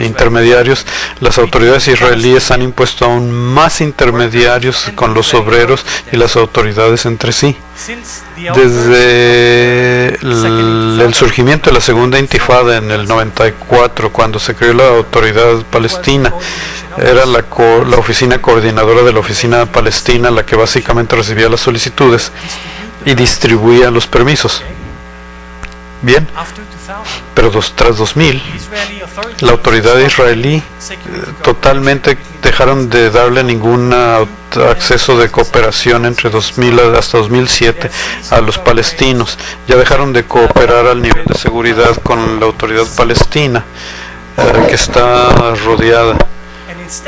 Speaker 3: intermediarios, las autoridades israelíes han impuesto aún más intermediarios con los obreros y las autoridades entre sí. Desde el surgimiento de la segunda intifada en el 94, cuando se creó la autoridad palestina, era la oficina coordinadora de la oficina palestina la que básicamente recibía las solicitudes y distribuía los permisos. Bien, pero tras 2000, la autoridad israelí totalmente dejaron de darle ningún acceso de cooperación entre 2000 hasta 2007 a los palestinos. Ya dejaron de cooperar al nivel de seguridad con la autoridad palestina, que está rodeada.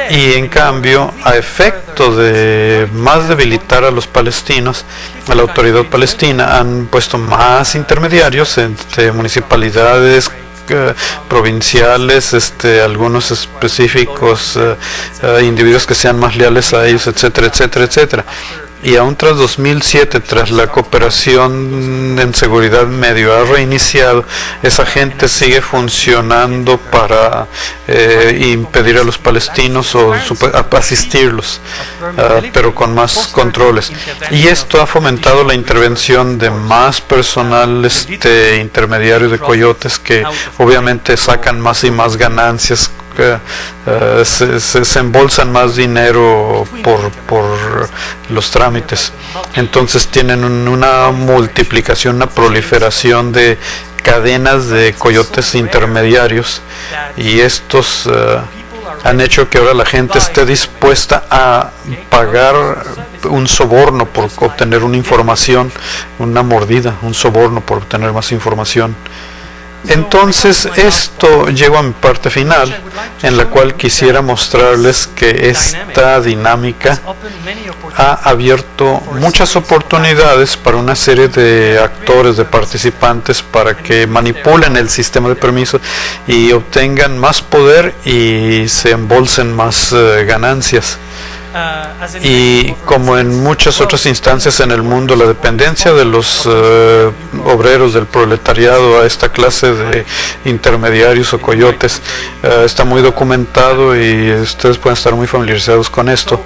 Speaker 3: Y en cambio, a efecto de más debilitar a los palestinos, a la autoridad palestina, han puesto más intermediarios entre municipalidades, provinciales, algunos específicos, individuos que sean más leales a ellos, etcétera, etcétera, etcétera. Y aún tras 2007, tras la cooperación en seguridad medio ha reiniciado, esa gente sigue funcionando para impedir a los palestinos o asistirlos, pero con más controles. Y esto ha fomentado la intervención de más personal intermediario de coyotes, que obviamente sacan más y más ganancias, se embolsan más dinero por los trámites. Entonces tienen una multiplicación, una proliferación de cadenas de coyotes intermediarios, y estos han hecho que ahora la gente esté dispuesta a pagar un soborno por obtener una información, una mordida, un soborno por obtener más información. Entonces esto llego a mi parte final, en la cual quisiera mostrarles que esta dinámica ha abierto muchas oportunidades para una serie de actores, de participantes, para que manipulen el sistema de permisos y obtengan más poder y se embolsen más ganancias. Y como en muchas otras instancias en el mundo, la dependencia de los obreros, del proletariado a esta clase de intermediarios o coyotes está muy documentado y ustedes pueden estar muy familiarizados con esto.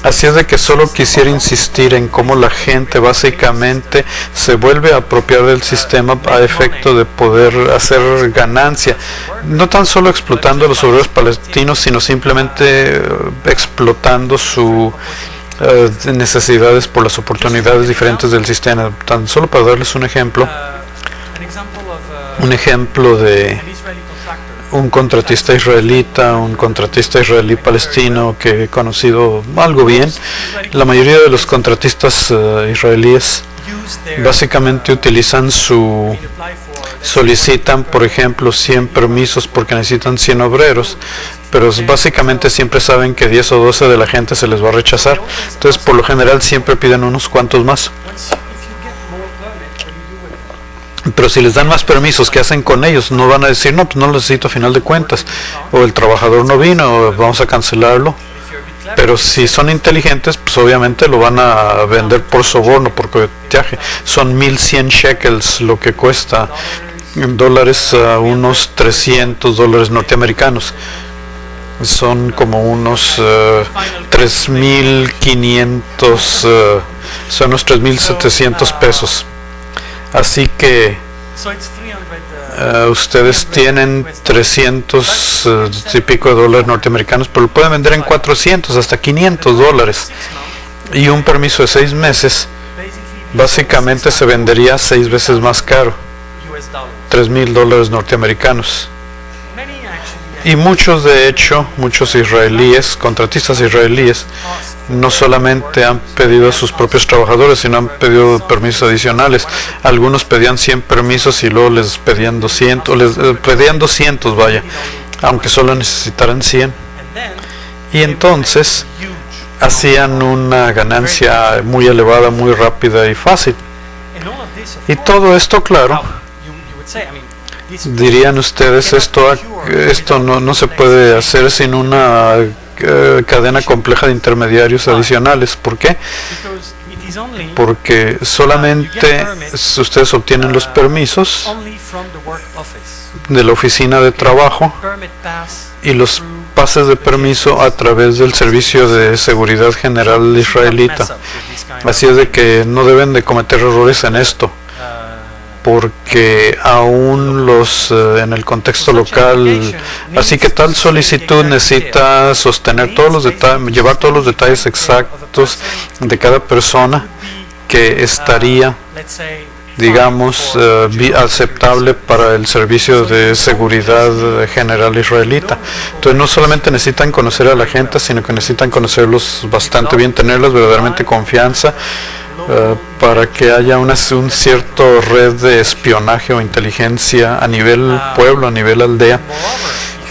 Speaker 3: Así es de que solo quisiera insistir en cómo la gente básicamente se vuelve a apropiar del sistema a efecto de poder hacer ganancia, no tan solo explotando a los obreros palestinos, sino simplemente explotando sus necesidades por las oportunidades diferentes del sistema. Tan solo para darles un ejemplo de un contratista israelí palestino que he conocido algo bien. La mayoría de los contratistas israelíes básicamente solicitan, por ejemplo, 100 permisos porque necesitan 100 obreros, pero básicamente siempre saben que 10 o 12 de la gente se les va a rechazar. Entonces, por lo general, siempre piden unos cuantos más. Pero si les dan más permisos, ¿qué hacen con ellos? No van a decir, no, pues no lo necesito a final de cuentas, o el trabajador no vino, o vamos a cancelarlo. Pero si son inteligentes, pues obviamente lo van a vender por soborno, por coyoteaje. Son 1100 shekels lo que cuesta, en dólares unos $300 norteamericanos. Son como unos 3.500, son unos 3.700 pesos. Así que ustedes tienen 300 y pico de dólares norteamericanos, pero lo pueden vender en 400 hasta $500. Y un permiso de 6 meses básicamente se vendería 6 veces más caro, $3.000 norteamericanos. Y muchos israelíes, contratistas israelíes, no solamente han pedido a sus propios trabajadores, sino han pedido permisos adicionales. Algunos pedían 100 permisos y luego les pedían 200, aunque solo necesitaran 100. Y entonces hacían una ganancia muy elevada, muy rápida y fácil. Y todo esto, claro, dirían ustedes, esto no se puede hacer sin una cadena compleja de intermediarios adicionales. ¿Por qué? Porque solamente ustedes obtienen los permisos de la oficina de trabajo y los pases de permiso a través del Servicio de Seguridad General israelita. Así es de que no deben de cometer errores en esto, porque aún en el contexto local, así que tal solicitud necesita sostener todos los detalles, llevar todos los detalles exactos de cada persona que estaría, digamos, aceptable para el Servicio de Seguridad General israelita. Entonces no solamente necesitan conocer a la gente, sino que necesitan conocerlos bastante bien, tenerlos verdaderamente confianza, para que haya un cierto red de espionaje o inteligencia a nivel pueblo, a nivel aldea.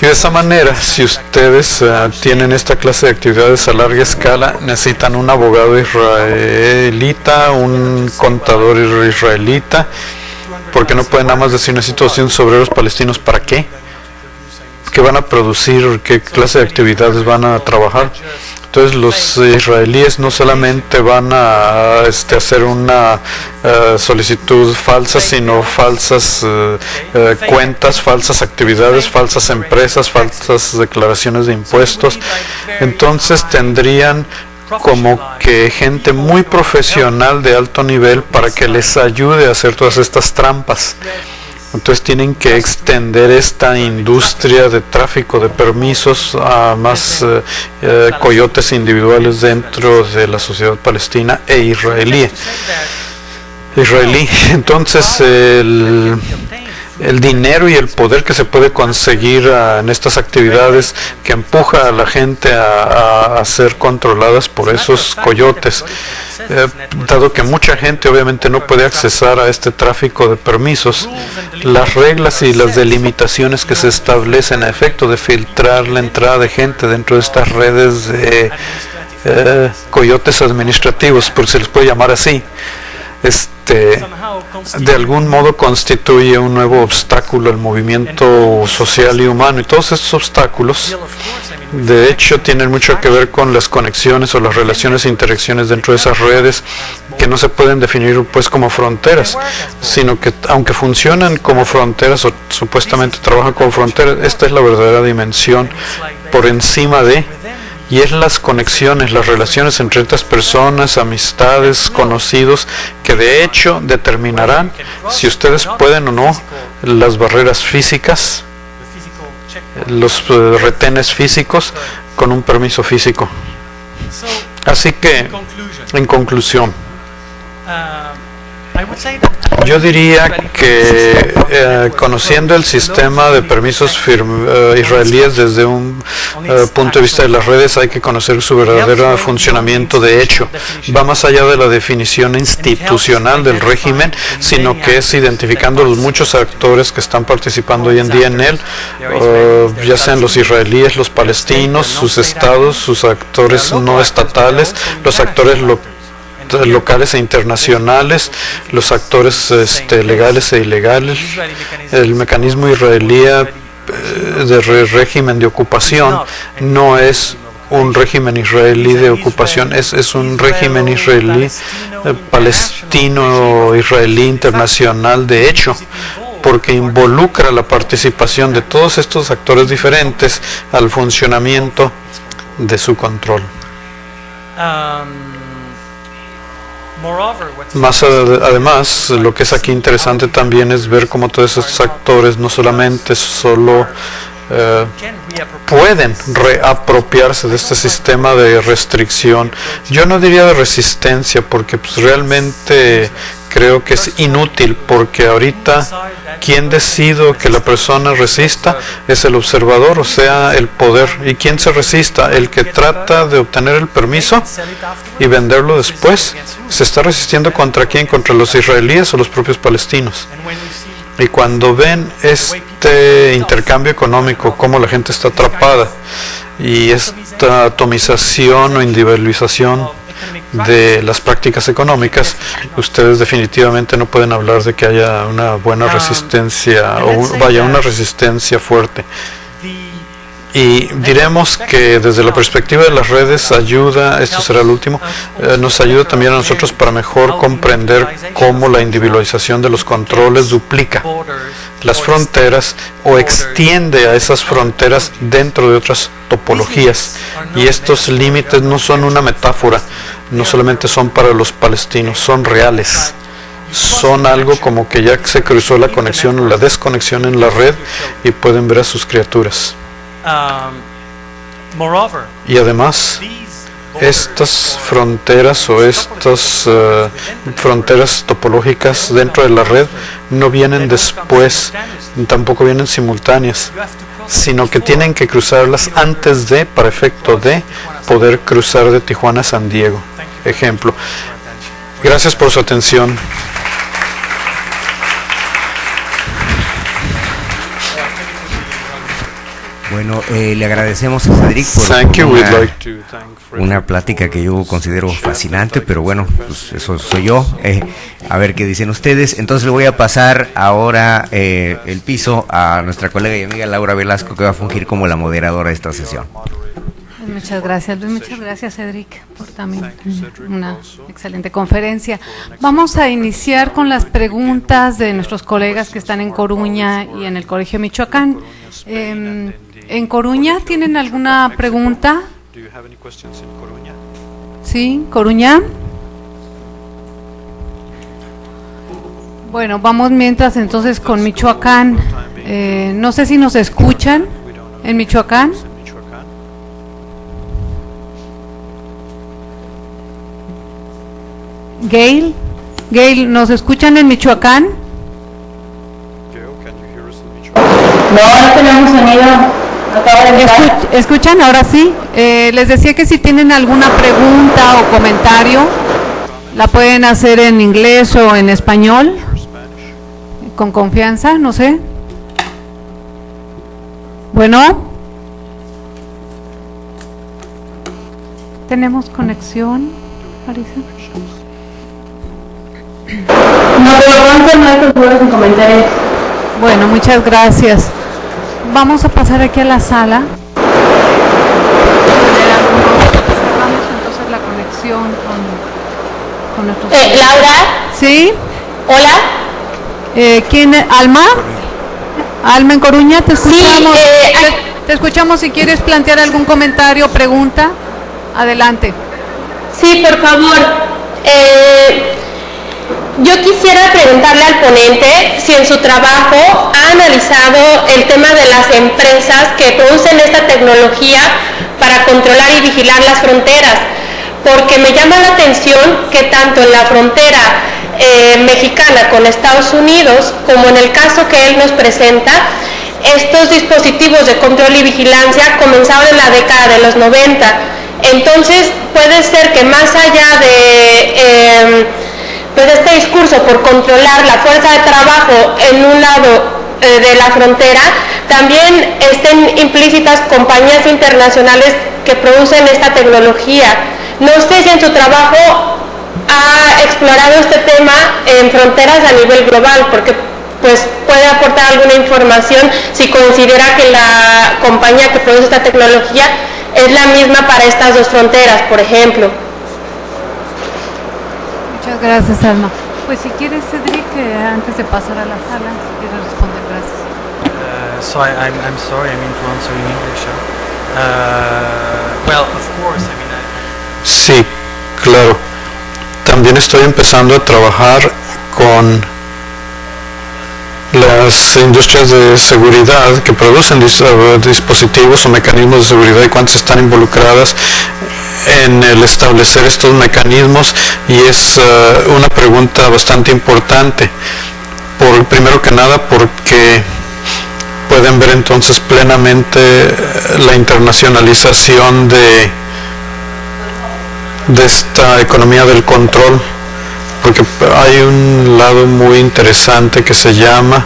Speaker 3: Y de esa manera, si ustedes tienen esta clase de actividades a larga escala, necesitan un abogado israelita, un contador israelita, porque no pueden nada más decir necesito 200 obreros palestinos. ¿Para qué? ¿Qué van a producir? ¿Qué clase de actividades van a trabajar? Entonces los israelíes no solamente van a hacer una solicitud falsa, sino falsas cuentas, falsas actividades, falsas empresas, falsas declaraciones de impuestos. Entonces tendrían como que gente muy profesional de alto nivel para que les ayude a hacer todas estas trampas. Entonces tienen que extender esta industria de tráfico de permisos a más coyotes individuales dentro de la sociedad palestina e israelí. Entonces el dinero y el poder que se puede conseguir en estas actividades que empuja a la gente a ser controladas por esos coyotes. Dado que mucha gente obviamente no puede accesar a este tráfico de permisos, las reglas y las delimitaciones que se establecen a efecto de filtrar la entrada de gente dentro de estas redes de coyotes administrativos, porque se les puede llamar así, de algún modo constituye un nuevo obstáculo al movimiento social y humano, y todos estos obstáculos de hecho tienen mucho que ver con las conexiones o las relaciones e interacciones dentro de esas redes, que no se pueden definir pues como fronteras, sino que aunque funcionan como fronteras o supuestamente trabajan como fronteras, esta es la verdadera dimensión por encima de, y es las conexiones, las relaciones entre estas personas, amistades, conocidos, que de hecho determinarán si ustedes pueden o no las barreras físicas, los retenes físicos con un permiso físico. Así que, en conclusión, yo diría que conociendo el sistema de permisos israelíes desde un punto de vista de las redes, hay que conocer su verdadero funcionamiento. De hecho, va más allá de la definición institucional del régimen, sino que es identificando los muchos actores que están participando hoy en día en él, ya sean los israelíes, los palestinos, sus estados, sus actores no estatales, los actores locales e internacionales, los actores legales e ilegales, el mecanismo israelí de régimen de ocupación no es un régimen israelí de ocupación, es un régimen israelí palestino-israelí internacional de hecho, porque involucra la participación de todos estos actores diferentes al funcionamiento de su control. Además, lo que es aquí interesante también es ver cómo todos estos actores no solamente pueden reapropiarse de este sistema de restricción. Yo no diría de resistencia, porque pues, realmente creo que es inútil, porque ahorita quien decide que la persona resista es el observador, o sea, el poder. ¿Y quién se resista? El que trata de obtener el permiso y venderlo después. ¿Se está resistiendo contra quién? ¿Contra los israelíes o los propios palestinos? Y cuando ven este intercambio económico, cómo la gente está atrapada, y esta atomización o individualización de las prácticas económicas, ustedes definitivamente no pueden hablar de que haya una buena resistencia o una resistencia fuerte. Y diremos que desde la perspectiva de las redes ayuda, esto será el último, nos ayuda también a nosotros para mejor comprender cómo la individualización de los controles duplica las fronteras o extiende a esas fronteras dentro de otras topologías. Y estos límites no son una metáfora, no solamente son para los palestinos, son reales. Son algo como que ya se cruzó la conexión o la desconexión en la red y pueden ver a sus criaturas. Y además, estas fronteras o estas fronteras topológicas dentro de la red no vienen después, tampoco vienen simultáneas, sino que tienen que cruzarlas antes de, para efecto de poder cruzar de Tijuana a San Diego. Ejemplo. Gracias por su atención.
Speaker 1: Bueno, le agradecemos a Cedric por una plática que yo considero fascinante, pero bueno, pues eso soy yo. A ver qué dicen ustedes. Entonces le voy a pasar ahora el piso a nuestra colega y amiga Laura Velasco, que va a fungir como la moderadora de esta sesión.
Speaker 4: Muchas gracias Cedric por también una excelente conferencia. Vamos a iniciar con las preguntas de nuestros colegas que están en Coruña y en el Colegio Michoacán. ¿En Coruña tienen alguna pregunta? ¿Sí? ¿Coruña? Bueno, vamos mientras entonces con Michoacán. No sé si nos escuchan en Michoacán. Gail, ¿nos escuchan en Michoacán?
Speaker 5: No tenemos sonido. Acabo de entrar.
Speaker 4: ¿Escuchan? Ahora sí. Les decía que si tienen alguna pregunta o comentario, la pueden hacer en inglés o en español, con confianza, no sé. Bueno. ¿Tenemos conexión, Marisa?
Speaker 5: No, por lo pronto no hay controles en comentarios.
Speaker 4: Bueno, muchas gracias. Vamos a pasar aquí a la sala. Cerramos entonces la conexión con nuestros...
Speaker 5: Laura.
Speaker 4: ¿Sí?
Speaker 5: Hola.
Speaker 4: ¿Quién es? ¿Alma? Alma en Coruña, te escuchamos.
Speaker 5: Sí,
Speaker 4: te escuchamos. Si quieres plantear algún comentario o pregunta, adelante.
Speaker 5: Sí, por favor. Yo quisiera preguntarle al ponente si en su trabajo ha analizado el tema de las empresas que producen esta tecnología para controlar y vigilar las fronteras, porque me llama la atención que tanto en la frontera mexicana con Estados Unidos, como en el caso que él nos presenta, estos dispositivos de control y vigilancia comenzaron en la década de los 90. Entonces, puede ser que más allá de este discurso por controlar la fuerza de trabajo en un lado de la frontera, también estén implícitas compañías internacionales que producen esta tecnología. No sé si en su trabajo ha explorado este tema en fronteras a nivel global, porque pues puede aportar alguna información si considera que la compañía que produce esta tecnología es la misma para estas dos fronteras, por ejemplo.
Speaker 4: Muchas gracias, Alma. Pues si quieres, Cedric, antes de pasar a la sala, si quieres responder, gracias.
Speaker 2: So I'm sorry, I mean to answer in English. Well, of course, I mean.
Speaker 3: Sí, claro. También estoy empezando a trabajar con las industrias de seguridad que producen dispositivos o mecanismos de seguridad y cuántas están involucradas en el establecer estos mecanismos, y es una pregunta bastante importante, primero que nada porque pueden ver entonces plenamente la internacionalización de esta economía del control, porque hay un lado muy interesante que se llama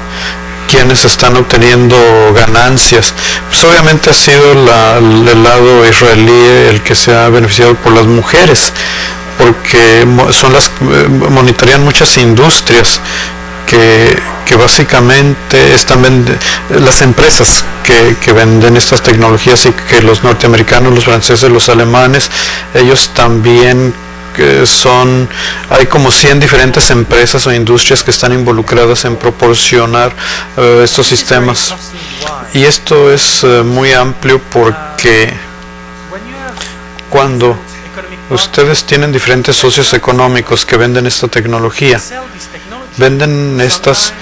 Speaker 3: quienes están obteniendo ganancias. Pues obviamente ha sido el lado israelí el que se ha beneficiado por las mujeres, porque son monitorean muchas industrias que básicamente están las empresas que venden estas tecnologías, y que los norteamericanos, los franceses, los alemanes, ellos también hay como 100 diferentes empresas o industrias que están involucradas en proporcionar estos sistemas, y esto es muy amplio porque cuando ustedes tienen diferentes socios económicos que venden esta tecnología, venden estas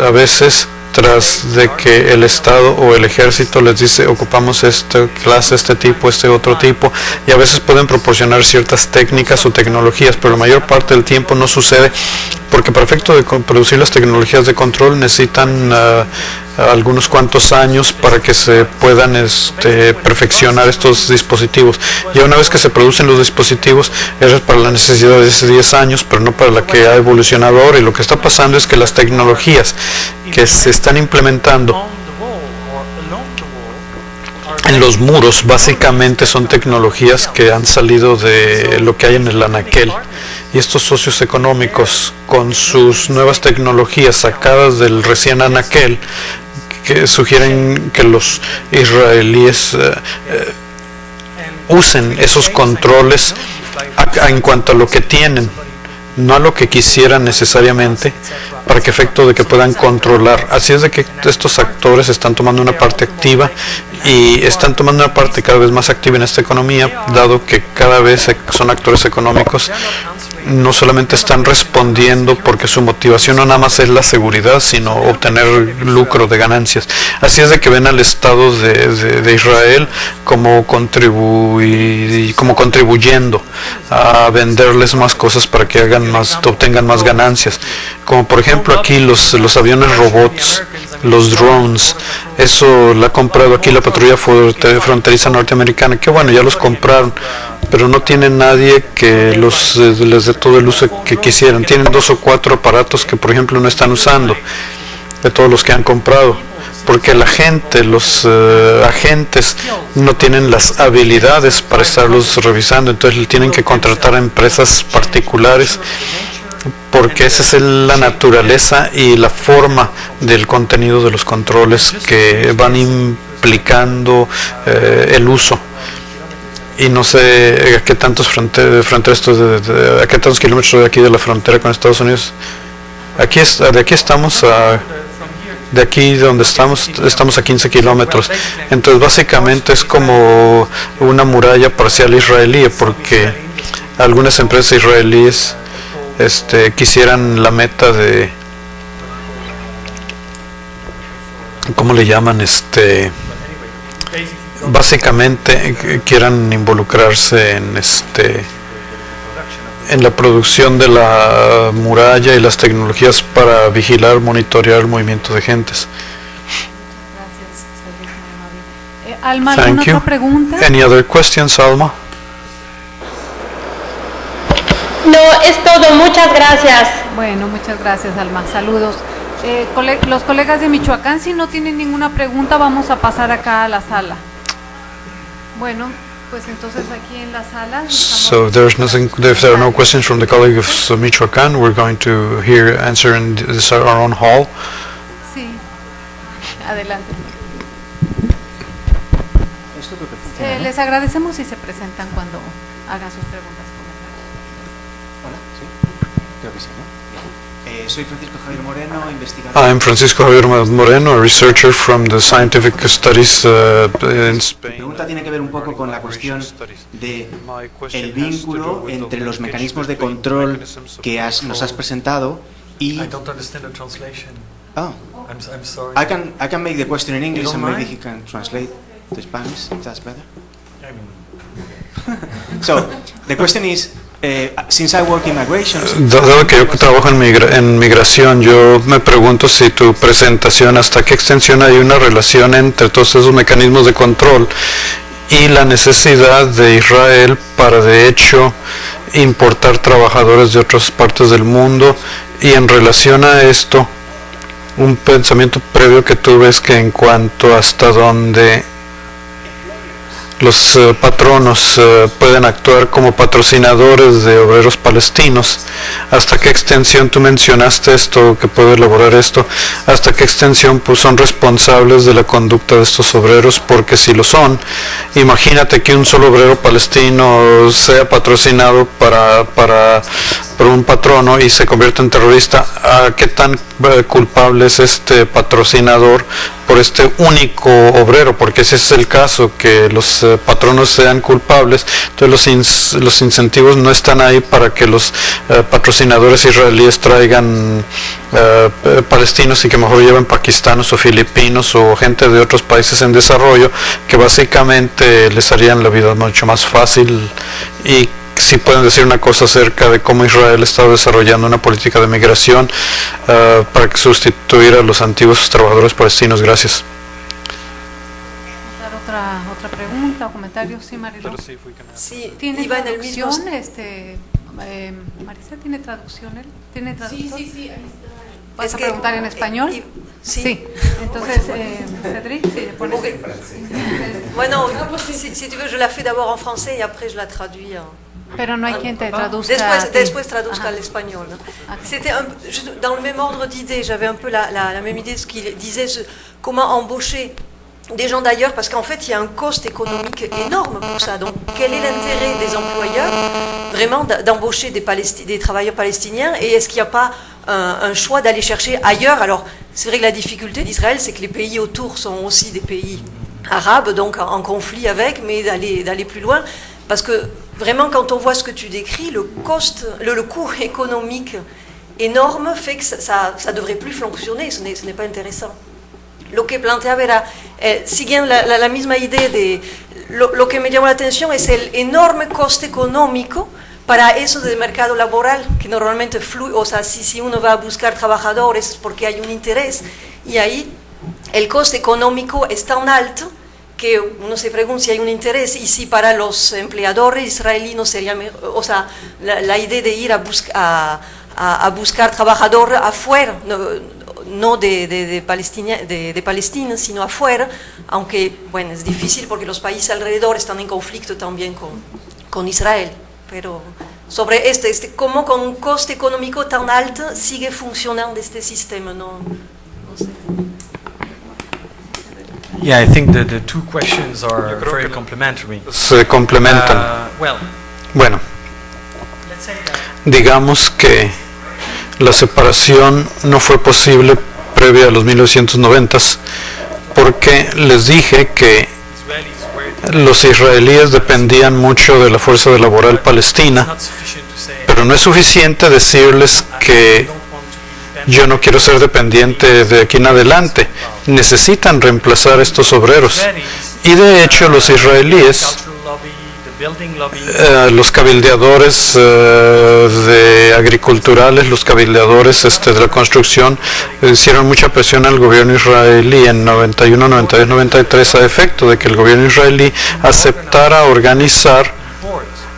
Speaker 3: a veces tras de que el Estado o el Ejército les dice ocupamos esta clase, este tipo, este otro tipo, y a veces pueden proporcionar ciertas técnicas o tecnologías, pero la mayor parte del tiempo no sucede, porque para efecto de producir las tecnologías de control necesitan algunos cuantos años para que se puedan perfeccionar estos dispositivos. Y una vez que se producen los dispositivos, eso es para la necesidad de esos 10 años, pero no para la que ha evolucionado ahora. Y lo que está pasando es que las tecnologías que se están implementando en los muros básicamente son tecnologías que han salido de lo que hay en el anaquel, y estos socios económicos con sus nuevas tecnologías sacadas del recién anaquel que sugieren que los israelíes usen esos controles en cuanto a lo que tienen, no a lo que quisieran necesariamente, para que efecto de que puedan controlar. Así es de que estos actores están tomando una parte activa, y están tomando una parte cada vez más activa en esta economía, dado que cada vez son actores económicos. No solamente están respondiendo porque su motivación no nada más es la seguridad, sino obtener lucro de ganancias. Así es de que ven al Estado de Israel como contribuyendo a venderles más cosas para que obtengan más ganancias. Como por ejemplo aquí los aviones robots los drones. Eso la ha comprado aquí la patrulla fronteriza norteamericana, que bueno, ya los compraron, pero no tienen nadie que les dé todo el uso que quisieran. Tienen 2 o 4 aparatos que por ejemplo no están usando, de todos los que han comprado, porque la gente, los agentes no tienen las habilidades para estarlos revisando, entonces tienen que contratar a empresas particulares, porque esa es la naturaleza y la forma del contenido de los controles que van implicando el uso. Y no sé a qué tantos a qué tantos kilómetros de aquí de la frontera con Estados Unidos. De aquí estamos de aquí donde estamos a 15 kilómetros. Entonces básicamente es como una muralla parcial israelí, porque algunas empresas israelíes quisieran la meta de, ¿cómo le llaman? Básicamente quieran involucrarse en la producción de la muralla y las tecnologías para vigilar, monitorear el movimiento de gentes.
Speaker 4: Gracias, Alma, ¿alguna otra pregunta?
Speaker 3: Any other questions, Alma?
Speaker 5: No, es todo. Muchas gracias.
Speaker 4: Bueno, muchas gracias, Alma. Saludos. Los colegas de Michoacán, si no tienen ninguna pregunta, vamos a pasar acá a la sala. Bueno, pues entonces aquí en la sala.
Speaker 3: So if there are no questions from the colleagues of Michoacán, we're going to answer in our own hall.
Speaker 4: Sí, adelante. Les agradecemos si se presentan cuando hagan sus preguntas.
Speaker 6: Hola, sí, creo que sí, ¿no? Soy Francisco Javier Moreno, investigador.
Speaker 3: I'm Francisco Javier Moreno, a researcher from the Scientific Studies in Spain.
Speaker 6: Mi pregunta tiene que ver un poco con la cuestión de el vínculo entre los mecanismos de control que nos has presentado y.
Speaker 2: I don't understand the translation.
Speaker 6: Oh,
Speaker 2: I'm sorry.
Speaker 6: I can make the question in English and maybe he can translate to Spanish if that's better.
Speaker 2: I mean,
Speaker 6: So the question is. Since I work in migration,
Speaker 3: dado que yo trabajo en migración, yo me pregunto si tu presentación, hasta qué extensión hay una relación entre todos esos mecanismos de control y la necesidad de Israel para de hecho importar trabajadores de otras partes del mundo. Y en relación a esto, un pensamiento previo que tuve es que en cuanto hasta donde los patronos pueden actuar como patrocinadores de obreros palestinos, hasta qué extensión, tú mencionaste esto, que puedo elaborar esto, hasta qué extensión pues son responsables de la conducta de estos obreros, porque si lo son, imagínate que un solo obrero palestino sea patrocinado por un patrono y se convierte en terrorista. ¿A qué tan culpable es este patrocinador por este único obrero? Porque si ese es el caso, que los patronos sean culpables, entonces los incentivos no están ahí para que los patrocinadores israelíes traigan palestinos y que mejor lleven pakistanos o filipinos o gente de otros países en desarrollo, que básicamente les harían la vida mucho más fácil. Y si pueden decir una cosa acerca de cómo Israel está desarrollando una política de migración para sustituir a los antiguos trabajadores palestinos. Gracias.
Speaker 4: Otra pregunta o comentario, sí, Mariló.
Speaker 7: Sí,
Speaker 4: ¿Tiene
Speaker 7: iba en el mismo.
Speaker 4: Marisa, ¿tiene traducción? ¿Tiene traductor?
Speaker 7: Sí.
Speaker 4: ¿Vas a preguntar en español?
Speaker 7: Sí.
Speaker 4: Entonces, Cédric, si le pones en
Speaker 7: Bueno, si tu veux, je la fais d'abord en français et après je la traduis.
Speaker 4: Pero no hay quien te traduzca.
Speaker 7: Después traduzca al espagnol. C'était dans le même ordre d'idée. J'avais un peu la même idée de ce qu'il disait, comment embaucher des gens d'ailleurs, parce qu'en fait il y a un cost économique énorme pour ça. Donc quel est l'intérêt des employeurs vraiment d'embaucher des travailleurs palestiniens, et est-ce qu'il n'y a pas un choix d'aller chercher ailleurs? Alors c'est vrai que la difficulté d'Israël, c'est que les pays autour sont aussi des pays arabes, donc en conflit avec, mais d'aller plus loin, parce que vraiment quand on voit ce que tu décris, le coût économique énorme fait que ça devrait plus fonctionner, ce n'est pas intéressant. Lo que planteaba era, siguiendo la misma idea de, lo que me llamó la atención es el enorme coste económico para eso del mercado laboral, que normalmente fluye, o sea, si uno va a buscar trabajadores es porque hay un interés, y ahí el coste económico es tan alto que uno se pregunta si hay un interés y si para los empleadores israelíes no sería mejor, o sea, la idea de ir a buscar trabajadores afuera, no de Palestina, sino afuera, aunque bueno, es difícil porque los países alrededor están en conflicto también con Israel, pero sobre cómo con un coste económico tan alto sigue funcionando este sistema, no sé.
Speaker 2: Yeah, I think the two questions are very complementary.
Speaker 3: Se complementan. Bueno, digamos que la separación no fue posible previa a los 1990s porque les dije que los israelíes dependían mucho de la fuerza laboral palestina, pero no es suficiente decirles que yo no quiero ser dependiente de aquí en adelante. Necesitan reemplazar a estos obreros. Y de hecho los israelíes, los cabildeadores de agriculturales, los cabildeadores de la construcción, hicieron mucha presión al gobierno israelí en 91, 92, 93 a efecto de que el gobierno israelí aceptara organizar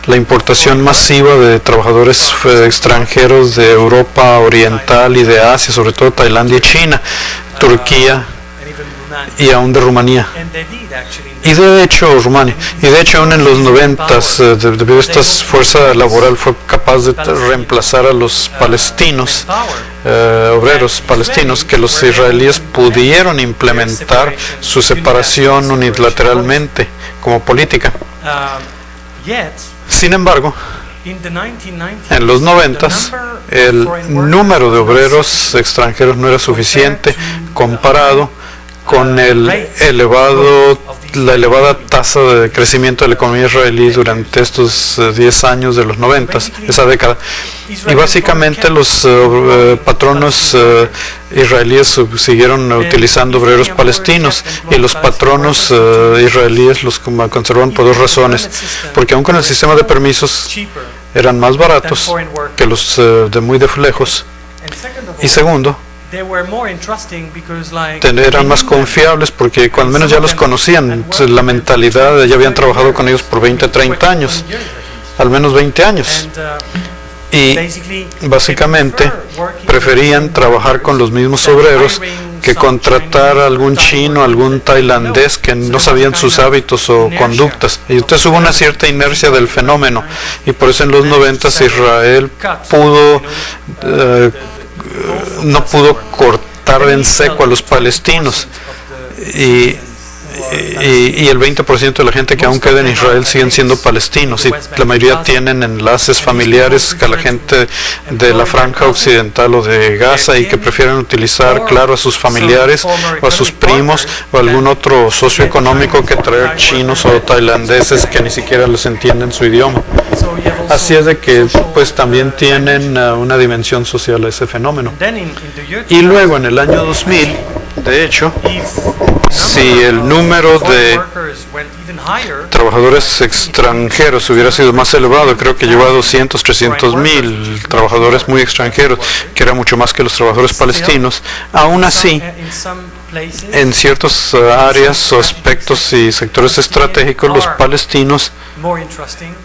Speaker 3: la importación masiva de trabajadores extranjeros de Europa Oriental y de Asia, sobre todo Tailandia y China, Turquía y aún de Rumanía. Y de hecho, Rumania, y de hecho aún en los 90s, debido a esta fuerza laboral, fue capaz de reemplazar a los palestinos, obreros palestinos, que los israelíes pudieron implementar su separación unilateralmente como política. Sin embargo, en los 90s, el número de obreros extranjeros no era suficiente comparado con la elevada tasa de crecimiento de la economía israelí durante estos 10 años de los 90s, esa década. Y básicamente los patronos israelíes siguieron utilizando obreros palestinos, y los patronos israelíes los conservaron por dos razones: porque aún con el sistema de permisos eran más baratos que los de muy de lejos, y segundo, eran más confiables porque cuando menos ya los conocían, la mentalidad, ya habían trabajado con ellos por 20, 30 años, al menos 20 años. Y básicamente preferían trabajar con los mismos obreros que contratar a algún chino, algún tailandés que no sabían sus hábitos o conductas. Y entonces hubo una cierta inercia del fenómeno, y por eso en los 90s Israel no pudo cortar en seco a los palestinos, y el 20% de la gente que aún queda en Israel siguen siendo palestinos, y la mayoría tienen enlaces familiares con la gente de la franja occidental o de Gaza, y que prefieren utilizar, claro, a sus familiares o a sus primos o algún otro socio económico que traer chinos o tailandeses que ni siquiera les entienden su idioma. Así es de que pues también tienen una dimensión social a ese fenómeno. Y luego en el año 2000, de hecho, si el número de trabajadores extranjeros hubiera sido más elevado, creo que llegó a 200, 300 mil trabajadores muy extranjeros, que era mucho más que los trabajadores palestinos. Aún así, en ciertas áreas o aspectos y sectores estratégicos, los palestinos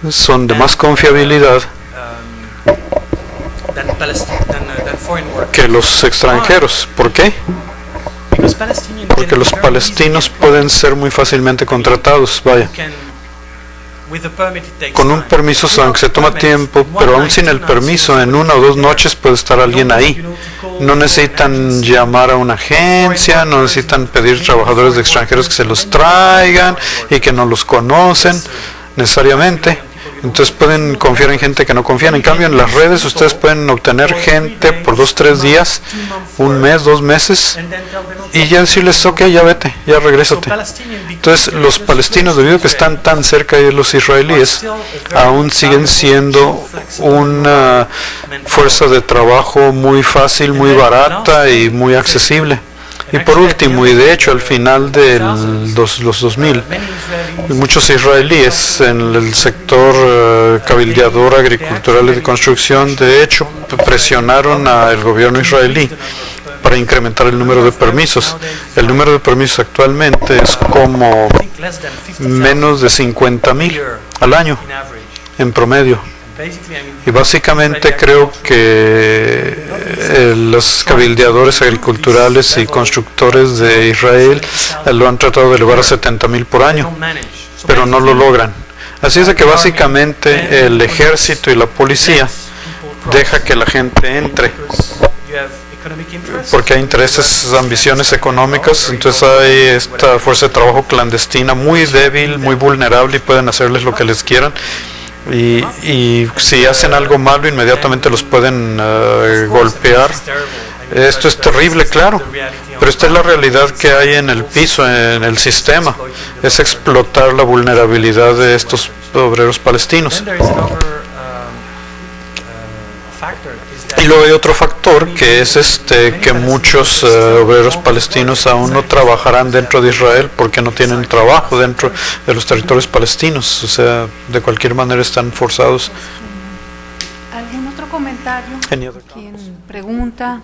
Speaker 3: son de más confiabilidad que los extranjeros. ¿Por qué? Porque los palestinos pueden ser muy fácilmente contratados, vaya. Con un permiso, aunque se toma tiempo, pero aún sin el permiso, en 1 o 2 noches puede estar alguien ahí. No necesitan llamar a una agencia, no necesitan pedir trabajadores de extranjeros que se los traigan y que no los conocen necesariamente. Entonces pueden confiar en gente que no confían. En cambio, en las redes ustedes pueden obtener gente por 2, 3 días, 1 mes, 2 meses, y ya decirles, ok, ya vete, ya regrésate. Entonces los palestinos, debido a que están tan cerca de los israelíes, aún siguen siendo una fuerza de trabajo muy fácil, muy barata y muy accesible. Y por último, y de hecho al final de los 2000, muchos israelíes en el sector cabildeador, agricultural y de construcción, de hecho presionaron al gobierno israelí para incrementar el número de permisos. El número de permisos actualmente es como menos de 50,000 al año en promedio. Y básicamente creo que los cabildeadores agriculturales y constructores de Israel lo han tratado de elevar a 70,000 por año, pero no lo logran. Así es de que básicamente el ejército y la policía deja que la gente entre, porque hay intereses, ambiciones económicas. Entonces hay esta fuerza de trabajo clandestina muy débil, muy vulnerable, y pueden hacerles lo que les quieran. Y si hacen algo malo, inmediatamente los pueden golpear. Esto es terrible, claro, pero esta es la realidad que hay en el piso, en el sistema. Es explotar la vulnerabilidad de estos obreros palestinos. Y luego hay otro factor, que es que muchos obreros palestinos aún no trabajarán dentro de Israel porque no tienen trabajo dentro de los territorios palestinos. O sea, de cualquier manera están forzados.
Speaker 4: ¿Algún otro comentario? ¿Quién pregunta?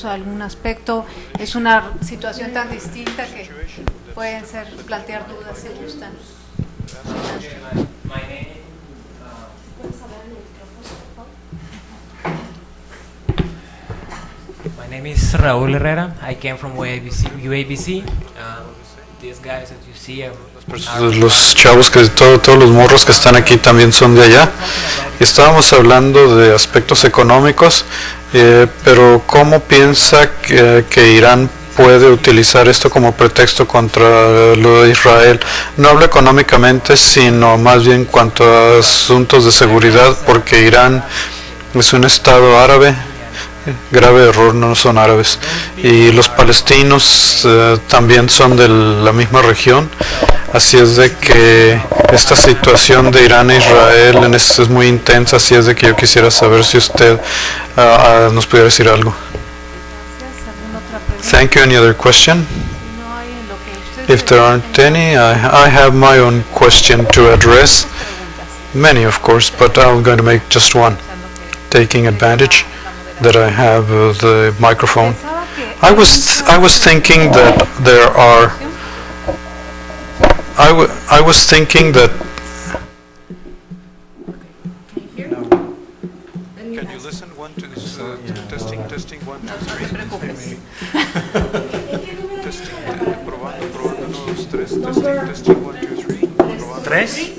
Speaker 4: ¿Algún aspecto? Es una situación tan distinta que pueden plantear dudas si gustan.
Speaker 8: My name is Raúl Herrera. I came from UABC. These guys that you see
Speaker 3: los chavos, todos los morros que están aquí también son de allá. Estábamos hablando de aspectos económicos, pero ¿cómo piensa que Irán puede utilizar esto como pretexto contra lo de Israel? No hablo económicamente, sino más bien en cuanto a asuntos de seguridad, porque Irán es un estado árabe. Grave error, no son árabes, y los palestinos también son de la misma región. Así es de que esta situación de Irán e Israel es muy intensa. Así es de que yo quisiera saber si usted nos pudiera decir algo. Thank you. Any other question? If there aren't any, I have my own question to address. Many, of course, but I'm going to make just one, taking advantage that I have the microphone. I was thinking that there are. I was thinking that. Can you listen? Testing 1, 2, 3. Testing 1, 2, 3.
Speaker 2: ¿Tres?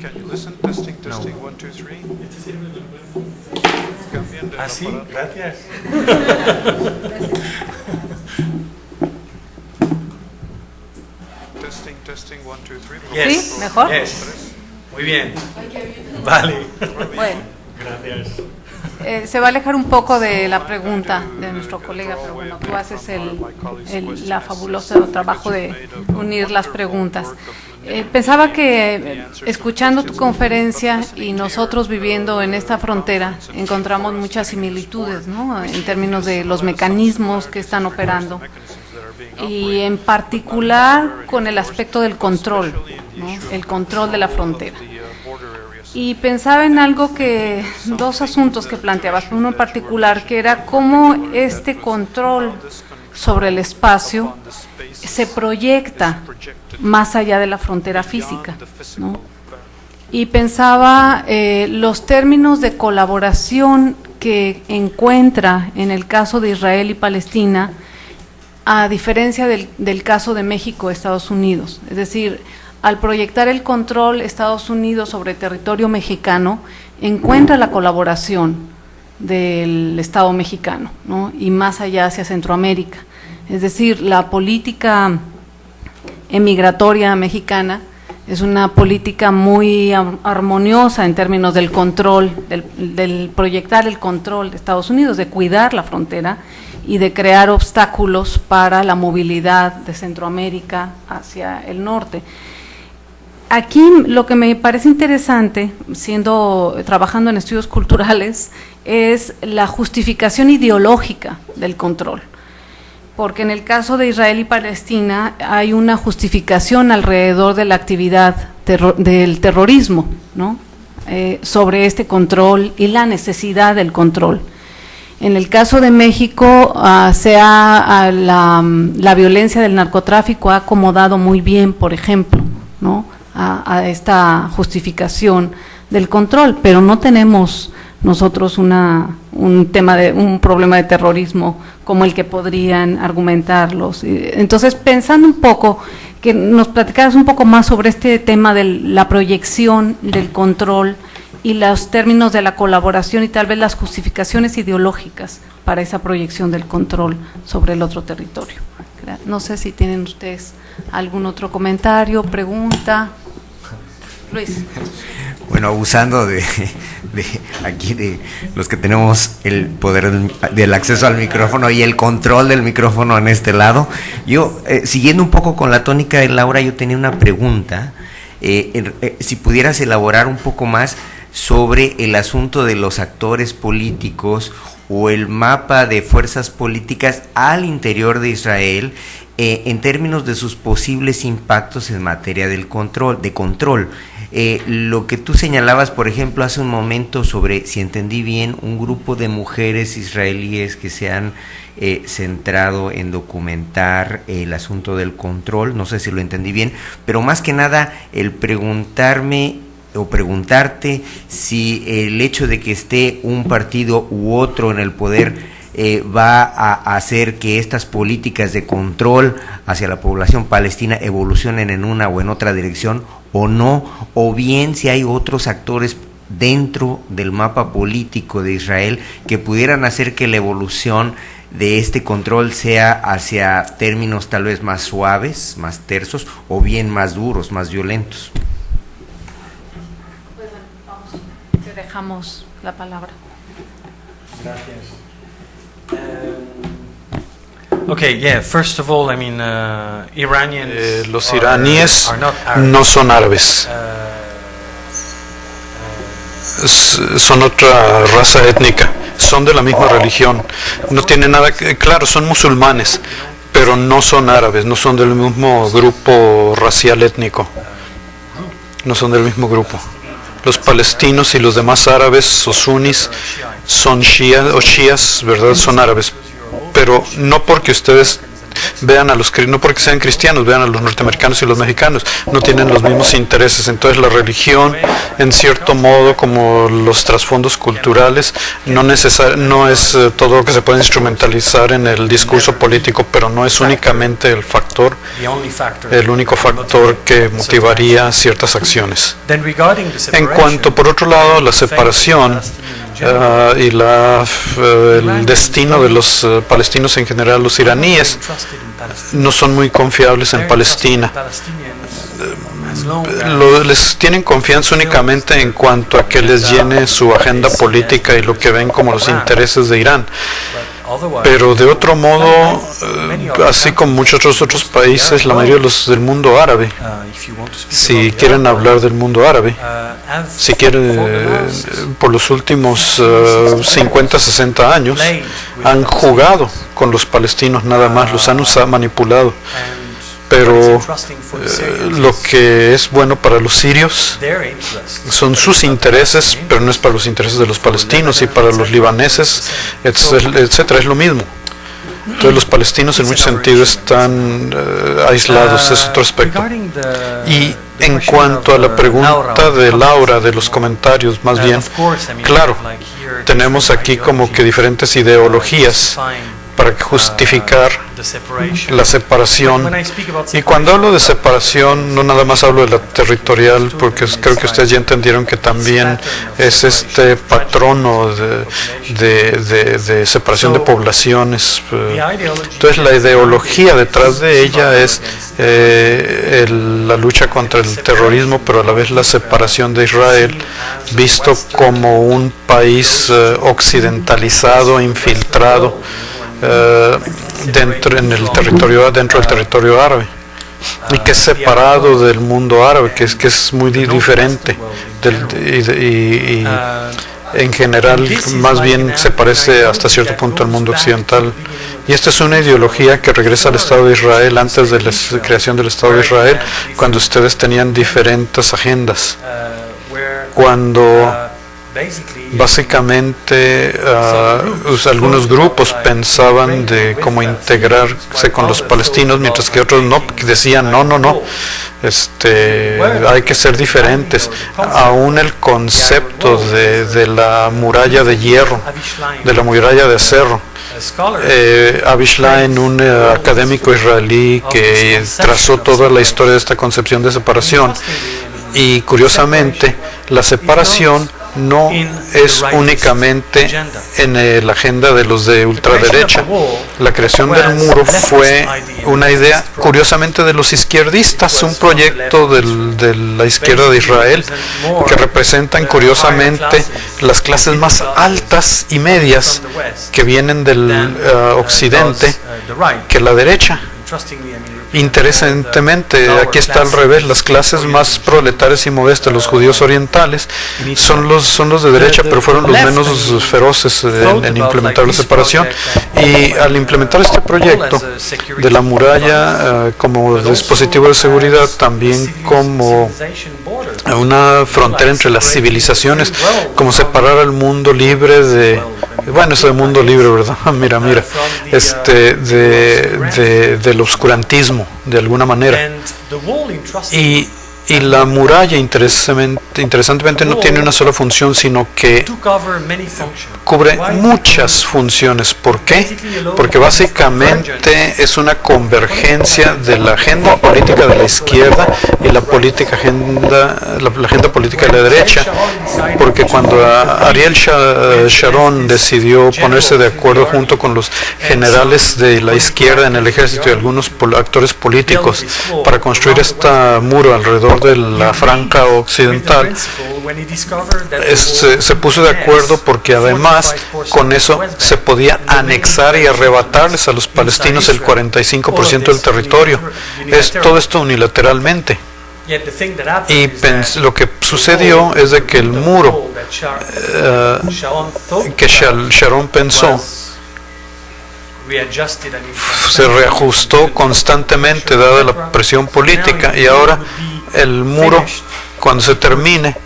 Speaker 3: Can you listen? Testing 1, 2, 3.
Speaker 2: Ah, sí, gracias.
Speaker 3: Testing 1, 2, 3.
Speaker 2: Yes.
Speaker 4: ¿Sí? ¿Mejor?
Speaker 2: Yes. Muy bien. Vale.
Speaker 4: Bueno.
Speaker 2: Gracias.
Speaker 4: Se va a alejar un poco de la pregunta de nuestro colega, pero bueno, tú haces la fabuloso trabajo de unir las preguntas. Pensaba que escuchando tu conferencia y nosotros viviendo en esta frontera encontramos muchas similitudes, ¿no? En términos de los mecanismos que están operando y en particular con el aspecto del control, ¿no? El control de la frontera. Y pensaba en dos asuntos que planteabas, uno en particular, que era cómo este control sobre el espacio se proyecta más allá de la frontera física, ¿no? Y pensaba los términos de colaboración que encuentra en el caso de Israel y Palestina, a diferencia del caso de México, Estados Unidos. Es decir, al proyectar el control Estados Unidos sobre territorio mexicano, encuentra la colaboración del Estado mexicano, ¿no? Y más allá hacia Centroamérica. Es decir, la política emigratoria mexicana es una política muy armoniosa en términos del control, del proyectar el control de Estados Unidos, de cuidar la frontera y de crear obstáculos para la movilidad de Centroamérica hacia el norte. Aquí lo que me parece interesante, trabajando en estudios culturales, es la justificación ideológica del control. Porque en el caso de Israel y Palestina hay una justificación alrededor de la actividad del terrorismo, ¿no? sobre este control y la necesidad del control. En el caso de México, la violencia del narcotráfico ha acomodado muy bien, por ejemplo, ¿no?, a esta justificación del control, pero no tenemos nosotros un problema de terrorismo como el que podrían argumentarlos. Entonces, pensando un poco, que nos platicaras un poco más sobre este tema de la proyección del control y los términos de la colaboración y tal vez las justificaciones ideológicas para esa proyección del control sobre el otro territorio. No sé si tienen ustedes algún otro comentario, pregunta. Luis.
Speaker 1: Bueno, abusando de aquí de los que tenemos el poder del acceso al micrófono y el control del micrófono en este lado, yo, siguiendo un poco con la tónica de Laura, yo tenía una pregunta, si pudieras elaborar un poco más sobre el asunto de los actores políticos o el mapa de fuerzas políticas al interior de Israel, en términos de sus posibles impactos en materia del control. Lo que tú señalabas, por ejemplo, hace un momento sobre, si entendí bien, un grupo de mujeres israelíes que se han centrado en documentar el asunto del control, no sé si lo entendí bien, pero más que nada el preguntarte si el hecho de que esté un partido u otro en el poder va a hacer que estas políticas de control hacia la población palestina evolucionen en una o en otra dirección o no, o bien si hay otros actores dentro del mapa político de Israel que pudieran hacer que la evolución de este control sea hacia términos tal vez más suaves, más tersos, o bien más duros, más violentos.
Speaker 4: Pues bueno, vamos, te dejamos la palabra.
Speaker 2: Gracias. Okay, yeah, first of all, I mean, Iranians
Speaker 3: los iraníes
Speaker 2: are not Arab.
Speaker 3: no son árabes, son otra raza étnica, son de la misma religión, no tienen nada que, claro, son musulmanes, pero no son árabes, no son del mismo grupo racial étnico, no son del mismo grupo. Los palestinos y los demás árabes o sunis son shias, ¿verdad? Son árabes, pero no porque ustedes vean a no porque sean cristianos, vean a los norteamericanos y los mexicanos, no tienen los mismos intereses. Entonces la religión, en cierto modo, como los trasfondos culturales, no es todo lo que se puede instrumentalizar en el discurso político, pero no es únicamente el único factor que motivaría ciertas acciones. En cuanto, por otro lado, la separación y el destino de los palestinos en general, los iraníes no son muy confiables en Palestina. Les tienen confianza únicamente en cuanto a que les llene su agenda política y lo que ven como los intereses de Irán. Pero de otro modo, así como muchos otros países, la mayoría de los del mundo árabe, si quieren hablar del mundo árabe, si quieren, por los últimos 50, 60 años, han jugado con los palestinos nada más, los han manipulado. Pero lo que es bueno para los sirios son sus intereses, pero no es para los intereses de los palestinos, y para los libaneses, etcétera, es lo mismo. Entonces los palestinos en muchos sentidos están aislados, es otro aspecto. Y en cuanto a la pregunta de Laura, de los comentarios, más bien, claro, tenemos aquí como que diferentes ideologías para justificar la separación. Y cuando hablo de separación, no nada más hablo de la territorial, porque creo que ustedes ya entendieron que también es este patrono de separación de poblaciones. Entonces la ideología detrás de ella es la lucha contra el terrorismo, pero a la vez la separación de Israel, visto como un país occidentalizado, infiltrado, dentro del territorio árabe, y que es separado del mundo árabe, que es muy diferente y en general más bien se parece hasta cierto punto al mundo occidental. Y esta es una ideología que regresa al Estado de Israel antes de la creación del Estado de Israel, cuando ustedes tenían diferentes agendas. cuando básicamente algunos grupos pensaban de cómo integrarse con los palestinos, mientras que otros no, decían no, hay que ser diferentes. Aún el concepto de la muralla de hierro, de la muralla de acero, Avi Shlaim, un académico israelí que trazó toda la historia de esta concepción de separación, y curiosamente la separación no es únicamente en la agenda de los de ultraderecha. La creación del muro fue una idea, curiosamente, de los izquierdistas, un proyecto de la izquierda de Israel, que representan, curiosamente, las clases más altas y medias que vienen del occidente que la derecha. Interesantemente, aquí está al revés: las clases más proletarias y modestas, los judíos orientales, son los de derecha, pero fueron los menos feroces en implementar la separación. Y al implementar este proyecto de la muralla como dispositivo de seguridad, también como una frontera entre las civilizaciones, como separar al mundo libre de, bueno, eso de mundo libre, ¿verdad? mira, del oscurantismo, de alguna manera. Y la muralla, interesantemente, no tiene una sola función, sino que cubre muchas funciones. ¿Por qué? Porque básicamente es una convergencia de la agenda política de la izquierda y la agenda política de la derecha. Porque cuando Ariel Sharon decidió ponerse de acuerdo junto con los generales de la izquierda en el ejército y algunos actores políticos para construir este muro alrededor de la franja occidental, se puso de acuerdo porque además con eso se podía anexar y arrebatarles a los palestinos el 45% del territorio. Todo esto unilateralmente. Y lo que sucedió es de que el muro que Sharon pensó se reajustó constantemente dada la presión política, y ahora el muro, cuando se termine,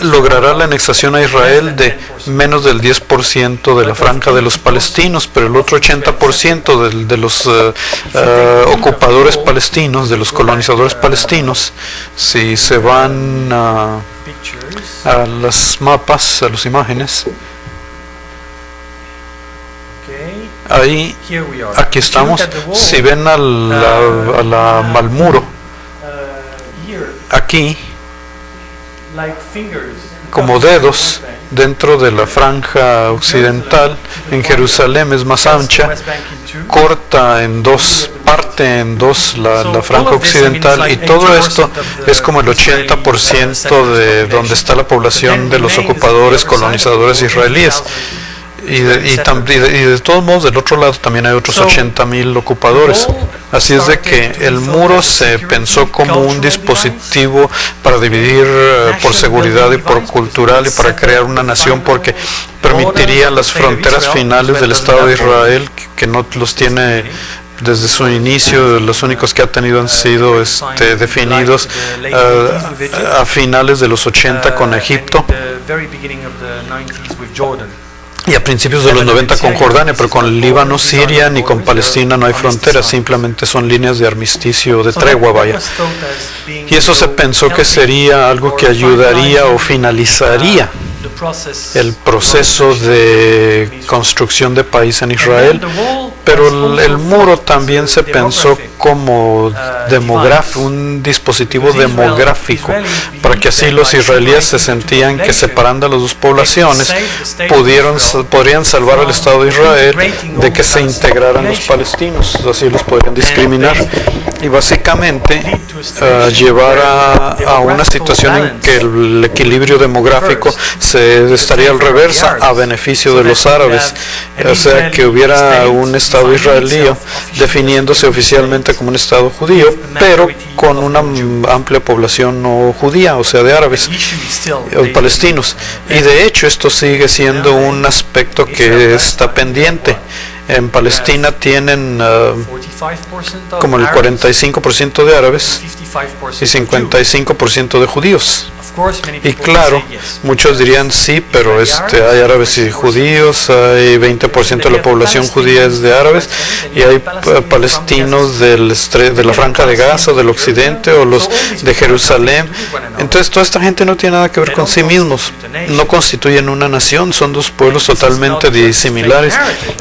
Speaker 3: logrará la anexación a Israel de menos del 10% de la franja de los palestinos, pero el otro 80% de los ocupadores palestinos, de los colonizadores palestinos, si se van a las mapas, a las imágenes, ahí, aquí estamos. Si ven al muro, aquí, como dedos dentro de la franja occidental, en Jerusalén es más ancha, corta en dos, parte en dos la franja occidental, y todo esto es como el 80% de donde está la población de los ocupadores, colonizadores israelíes. Y de todos modos, del otro lado también hay otros 80,000 ocupadores. Así es de que el muro se pensó como un dispositivo para dividir por seguridad y por cultural y para crear una nación, porque permitiría las fronteras finales del Estado de Israel, que no los tiene desde su inicio. Los únicos que ha tenido han sido definidos a finales de los 80 con Egipto y a principios de los 90 con Jordania, pero con Líbano, Siria ni con Palestina no hay fronteras, simplemente son líneas de armisticio, de tregua, vaya. Y eso se pensó que sería algo que ayudaría o finalizaría el proceso de construcción de país en Israel. Pero el muro también se pensó como un dispositivo demográfico, para que así los israelíes se sentían que separando a las dos poblaciones podrían salvar al Estado de Israel de que se integraran los palestinos, así los podrían discriminar y básicamente llevar a una situación en que el equilibrio demográfico se estaría al reversa, a beneficio de los árabes, o sea que hubiera un Estado israelí definiéndose oficialmente como un Estado judío, pero con una amplia población no judía, o sea de árabes o palestinos. Y de hecho esto sigue siendo un aspecto que está pendiente En Palestina tienen como el 45% de árabes y 55% de judíos. Y claro, muchos dirían sí, pero hay árabes y judíos, hay 20% de la población judía es de árabes, y hay palestinos de la Franja de Gaza, del occidente, o los de Jerusalén. Entonces toda esta gente no tiene nada que ver con sí mismos, no constituyen una nación, son dos pueblos totalmente disimilares.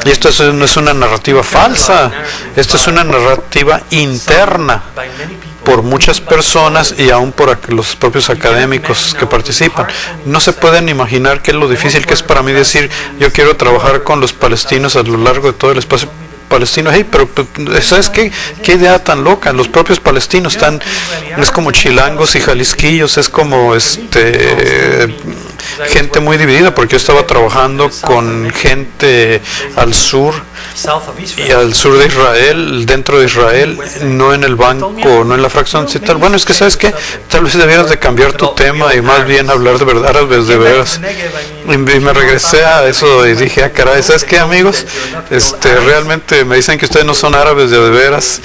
Speaker 3: Y esto no es una narrativa falsa, esto es una narrativa interna por muchas personas y aún por los propios académicos que participan. No se pueden imaginar qué es lo difícil que es para mí decir, yo quiero trabajar con los palestinos a lo largo de todo el espacio palestino. Hey, pero ¿sabes qué? ¿Qué idea tan loca? Los propios palestinos es como chilangos y jalisquillos, es como gente muy dividida, porque yo estaba trabajando con gente al sur y al sur de Israel, dentro de Israel, no en el banco, no en la fracción tal. Bueno, es que ¿sabes qué? Tal vez debieras de cambiar tu tema y más bien hablar de verdad, árabes de veras. Y me regresé a eso y dije, caray, ¿sabes qué, amigos? Realmente me dicen que ustedes no son árabes de veras,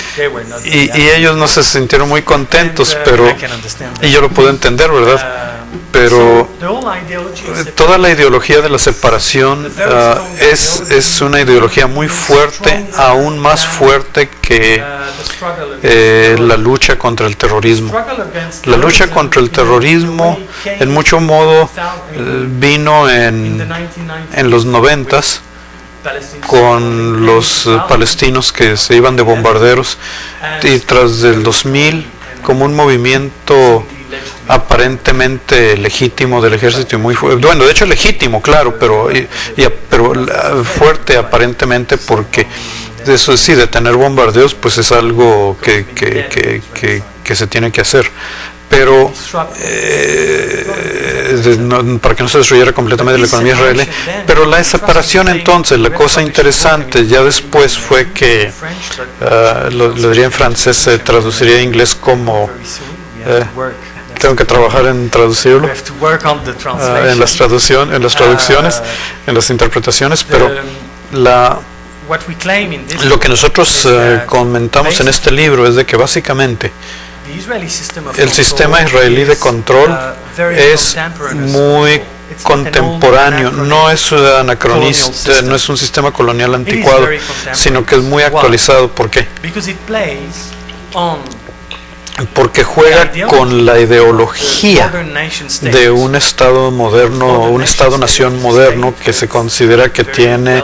Speaker 3: y ellos no se sintieron muy contentos, y yo lo puedo entender, ¿verdad? Pero toda la ideología de la separación es una ideología muy fuerte, aún más fuerte que la lucha contra el terrorismo. La lucha contra el terrorismo en mucho modo vino en los 90s con los palestinos que se iban de bombarderos, y tras del 2000 como un movimiento aparentemente legítimo del ejército, y muy bueno, de hecho legítimo, claro, pero fuerte aparentemente, porque eso sí, de tener bombardeos pues es algo que se tiene que hacer, pero para que no se destruyera completamente la economía israelí. Pero la separación, entonces, la cosa interesante ya después fue que lo diría en francés, se traduciría en inglés como tengo que trabajar en traducirlo, en las traducciones, en las interpretaciones, pero lo que nosotros comentamos en este libro es de que básicamente el sistema israelí de control es muy contemporáneo, no es anacronista, no es un sistema colonial anticuado, sino que es muy actualizado. ¿Por qué? Porque juega con la ideología de un Estado moderno, un Estado-nación moderno que se considera que tiene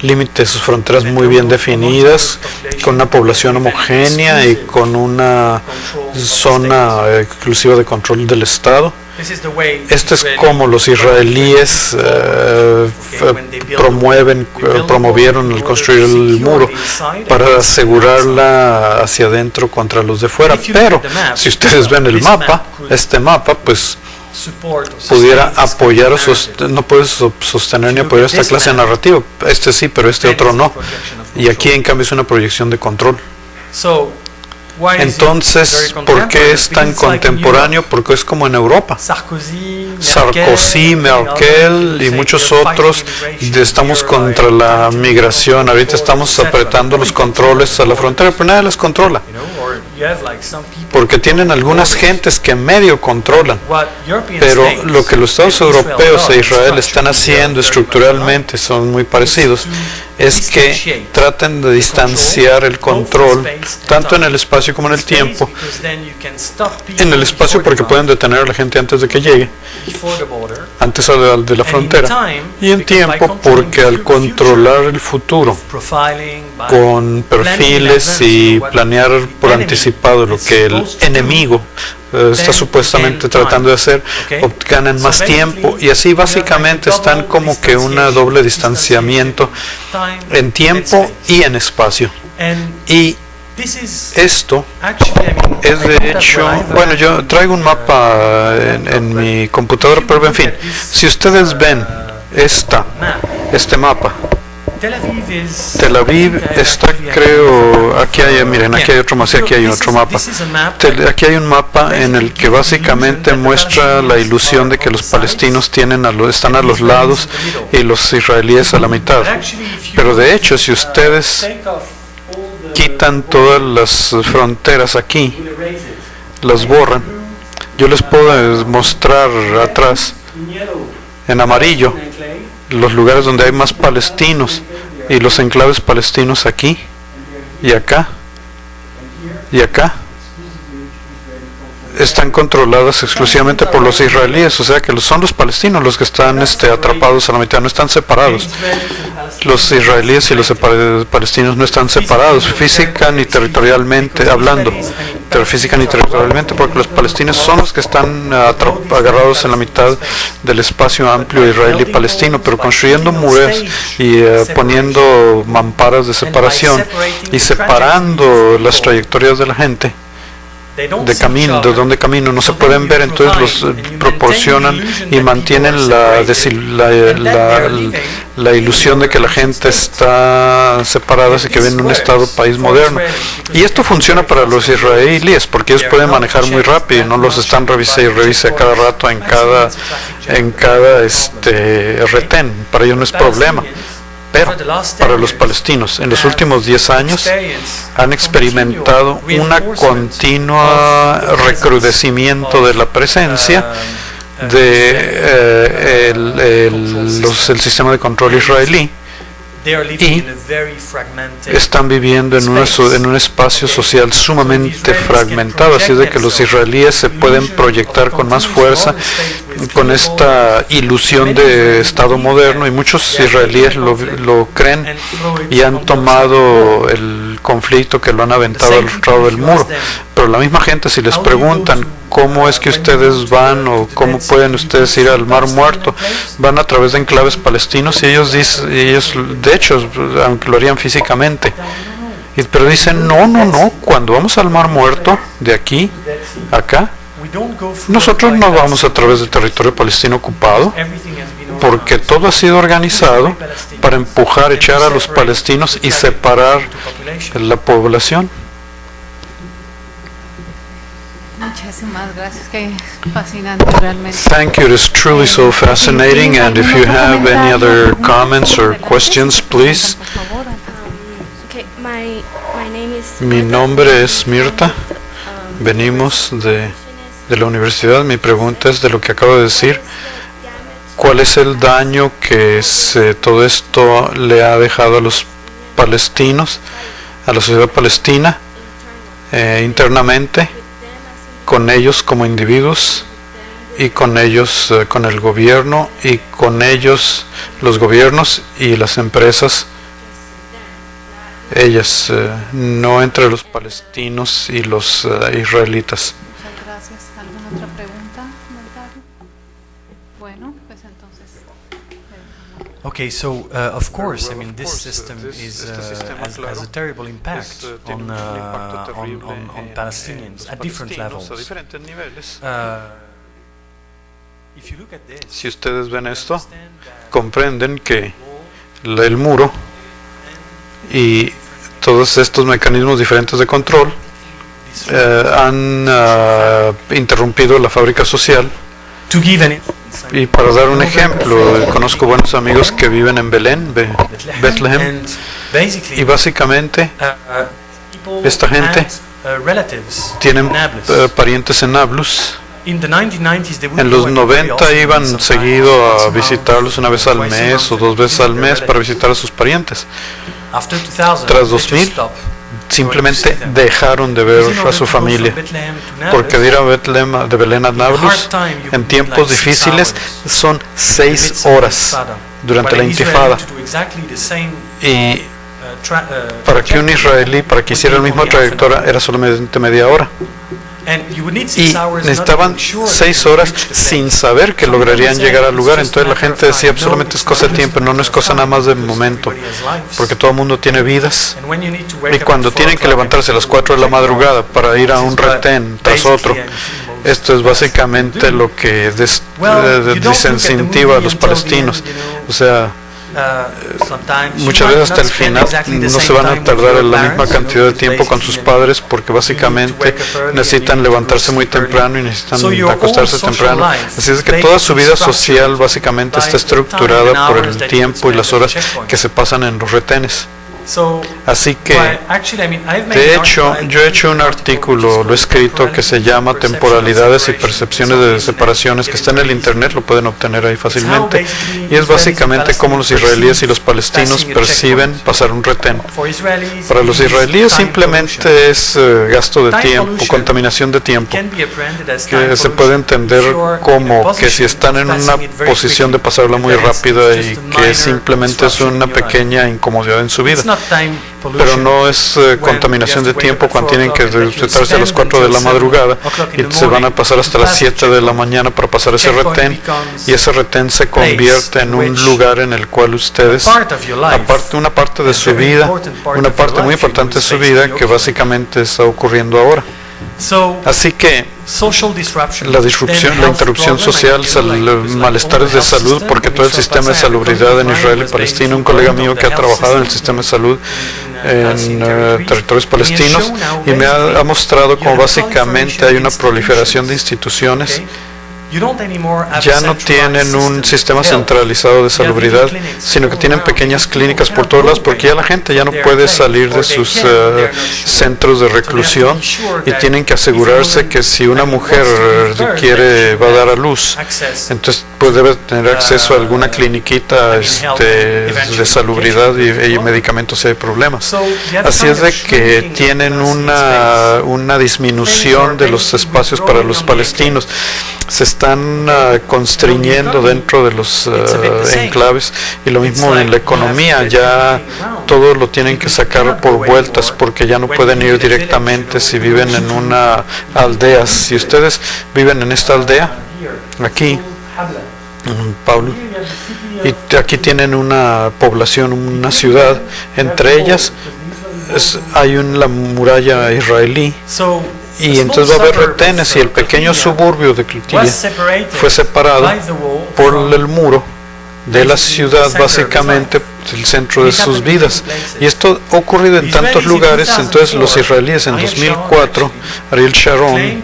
Speaker 3: límites, sus fronteras muy bien definidas, con una población homogénea y con una zona exclusiva de control del Estado. Esto es como los israelíes promovieron al construir el muro, para asegurarla hacia adentro contra los de fuera. Pero si ustedes ven el mapa, este mapa, pues pudiera apoyar no puede sostener ni apoyar esta clase de narrativa. Este sí, pero este otro no. Y aquí en cambio es una proyección de control. Entonces, ¿por qué es tan contemporáneo? Porque es como en Europa. Sarkozy, Merkel y muchos otros estamos contra la migración. Ahorita estamos apretando los controles a la frontera, pero nadie las controla, porque tienen algunas gentes que medio controlan. Pero lo que los Estados europeos e Israel están haciendo estructuralmente, son muy parecidos, es que traten de distanciar el control tanto en el espacio como en el tiempo. En el espacio porque pueden detener a la gente antes de que llegue, antes de la frontera, y en tiempo porque al controlar el futuro con perfiles y planear por anticipado lo que el enemigo está supuestamente tratando de hacer, ganan más tiempo, y así básicamente están como que una doble distanciamiento en tiempo y en espacio. Y esto es de hecho, bueno, yo traigo un mapa en mi computadora, pero en fin, si ustedes ven este mapa, Tel Aviv está, creo, aquí hay, miren, aquí hay otro más y aquí hay otro mapa. Aquí hay un mapa en el que básicamente muestra la ilusión de que los palestinos están a los lados y los israelíes a la mitad. Pero de hecho, si ustedes quitan todas las fronteras aquí, las borran, yo les puedo mostrar atrás en amarillo los lugares donde hay más palestinos y los enclaves palestinos aquí y acá y acá están controladas exclusivamente por los israelíes, o sea que son los palestinos los que están atrapados a la mitad, no están separados. Los israelíes y los palestinos no están separados física ni territorialmente hablando, porque los palestinos son los que están agarrados en la mitad del espacio amplio israelí-palestino, pero construyendo muros y poniendo mamparas de separación y separando las trayectorias de la gente de donde camino no se pueden ver, entonces los proporcionan y mantienen la ilusión de que la gente está separada y que vive en un estado país moderno. Y esto funciona para los israelíes porque ellos pueden manejar muy rápido y no los están revise a cada rato en cada retén, para ellos no es problema. Pero para los palestinos, en los últimos 10 años han experimentado una continua recrudecimiento de la presencia del sistema de control israelí, y están viviendo en un espacio social sumamente fragmentado, así es de que los israelíes se pueden proyectar con más fuerza con esta ilusión de Estado moderno, y muchos israelíes lo creen y han tomado el conflicto que lo han aventado al otro lado del muro. Pero la misma gente, si les preguntan cómo es que ustedes van o cómo pueden ustedes ir al Mar Muerto, van a través de enclaves palestinos, y ellos de hecho, aunque lo harían físicamente, pero dicen no, cuando vamos al Mar Muerto, de aquí, acá, nosotros no vamos a través del territorio palestino ocupado, porque todo ha sido organizado para empujar, echar a los palestinos y separar la población.
Speaker 4: Muchísimas gracias, qué fascinante realmente.
Speaker 3: Thank you, it is truly so fascinating, and if you have any other comments or questions, please. Mi nombre es Mirta, venimos de la universidad. Mi pregunta es de lo que acabo de decir. ¿Cuál es el daño que todo esto le ha dejado a los palestinos, a la sociedad palestina, internamente, con ellos como individuos y con ellos, con el gobierno, y con ellos, los gobiernos y las empresas, ellas, no entre los palestinos y los israelitas?
Speaker 4: Muchas gracias. ¿Alguna otra pregunta, Margarita? Bueno, pues entonces.
Speaker 2: Okay, so of course, I mean, this system has a terrible impact on Palestinians at different levels.
Speaker 3: Si ustedes ven esto, comprenden que el muro y todos estos mecanismos diferentes de control han interrumpido la fábrica social. Y para dar un ejemplo, conozco buenos amigos que viven en Bethlehem, y básicamente esta gente tienen parientes en Nablus. En los 90 iban seguido a visitarlos una vez al mes o 2 veces al mes para visitar a sus parientes. Tras 2000 simplemente dejaron de ver a su familia, porque de ir de Belén a Nablus en tiempos difíciles son 6 horas durante la intifada, y para que un israelí, para que hiciera la misma trayectoria, era solamente media hora. Y necesitaban 6 horas sin saber que lograrían llegar al lugar. Entonces la gente decía, solamente es cosa de tiempo, no es cosa nada más de momento, porque todo el mundo tiene vidas, y cuando tienen que levantarse a las 4 de la madrugada para ir a un retén tras otro, esto es básicamente lo que desincentiva a los palestinos. O sea, Muchas veces hasta el final no se van a tardar la misma cantidad de tiempo con sus padres porque básicamente necesitan levantarse muy temprano y necesitan acostarse temprano. Así es que toda su vida social básicamente está estructurada por el tiempo y las horas que se pasan en los retenes. Así que, de hecho, yo he hecho un artículo, lo he escrito, que se llama Temporalidades y Percepciones de Separaciones, que está en el internet, lo pueden obtener ahí fácilmente, y es básicamente cómo los israelíes y los palestinos perciben pasar un retén. Para los israelíes simplemente es gasto de tiempo, contaminación de tiempo, que se puede entender como que si están en una posición de pasarla muy rápida y que simplemente es una pequeña incomodidad en su vida. Pero no es contaminación de tiempo cuando tienen que despertarse a las 4 de la madrugada y se van a pasar hasta las 7 de la mañana para pasar ese retén, y ese retén se convierte en un lugar en el cual ustedes, aparte una parte de su vida, una parte muy importante de su vida que básicamente está ocurriendo ahora. Así que la disrupción, la interrupción social, malestares de salud, porque todo el sistema de salubridad en Israel y Palestina, un colega mío que ha trabajado en el sistema de salud en territorios palestinos, y me ha mostrado cómo básicamente hay una proliferación de instituciones. Ya no tienen un sistema centralizado de salubridad, sino que tienen pequeñas clínicas por todos lados, porque ya la gente ya no puede salir de sus centros de reclusión, y tienen que asegurarse que si una mujer va a dar a luz, entonces pues debe tener acceso a alguna cliniquita de salubridad y medicamentos si hay problemas. Así es de que tienen una disminución de los espacios para los palestinos. Se están constriñendo dentro de los enclaves, y lo mismo en la economía. Ya todo lo tienen que sacar por vueltas porque ya no pueden ir directamente si viven en una aldea. Si ustedes viven en esta aldea, aquí, Pablo, y aquí tienen una población, una ciudad, entre ellas hay la muralla israelí, y entonces va a haber retenes, y el pequeño suburbio de Clotilde fue separado por el muro de la ciudad, básicamente el centro de sus vidas. Y esto ha ocurrido en tantos lugares. Entonces los israelíes en 2004, Ariel Sharon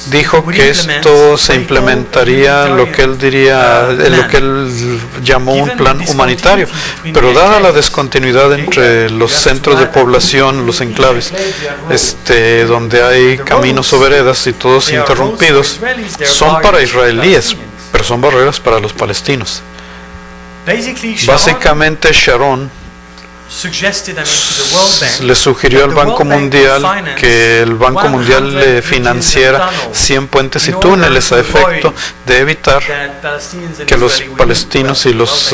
Speaker 3: dijo que esto se implementaría, lo que él llamó un plan humanitario, pero dada la descontinuidad entre los centros de población, los enclaves, donde hay caminos o veredas y todos interrumpidos, son para israelíes, pero son barreras para los palestinos. Básicamente Sharon le sugirió al Banco Mundial que el Banco Mundial le financiara 100 puentes y túneles a efecto de evitar que los palestinos y los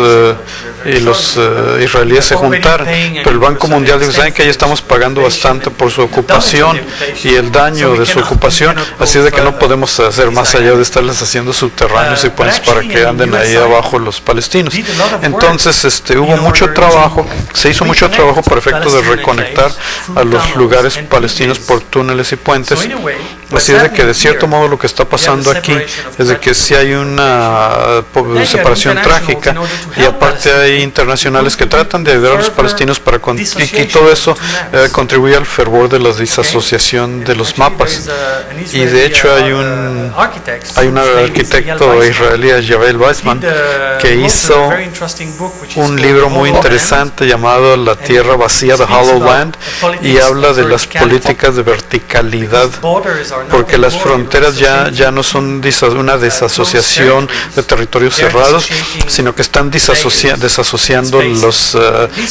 Speaker 3: israelíes se juntaran. Pero el Banco Mundial dijo: ¿saben que ya estamos pagando bastante por su ocupación y el daño de su ocupación? Así de que no podemos hacer más allá de estarles haciendo subterráneos y puentes para que anden ahí abajo los palestinos. Entonces hubo mucho trabajo, se hizo mucho trabajo por efecto de reconectar a los lugares palestinos por túneles y puentes. Así es de que de cierto modo lo que está pasando aquí es de que sí hay una separación trágica, y aparte hay internacionales que tratan de ayudar a los palestinos y todo eso contribuye al fervor de la disasociación de los mapas. Y de hecho hay un arquitecto israelí, Yavel Weizmann, que hizo un libro muy interesante llamado La Tierra Vacía, The Hollow Land, y habla de las políticas de verticalidad, porque las fronteras ya no son una desasociación de territorios cerrados, sino que están desasociando los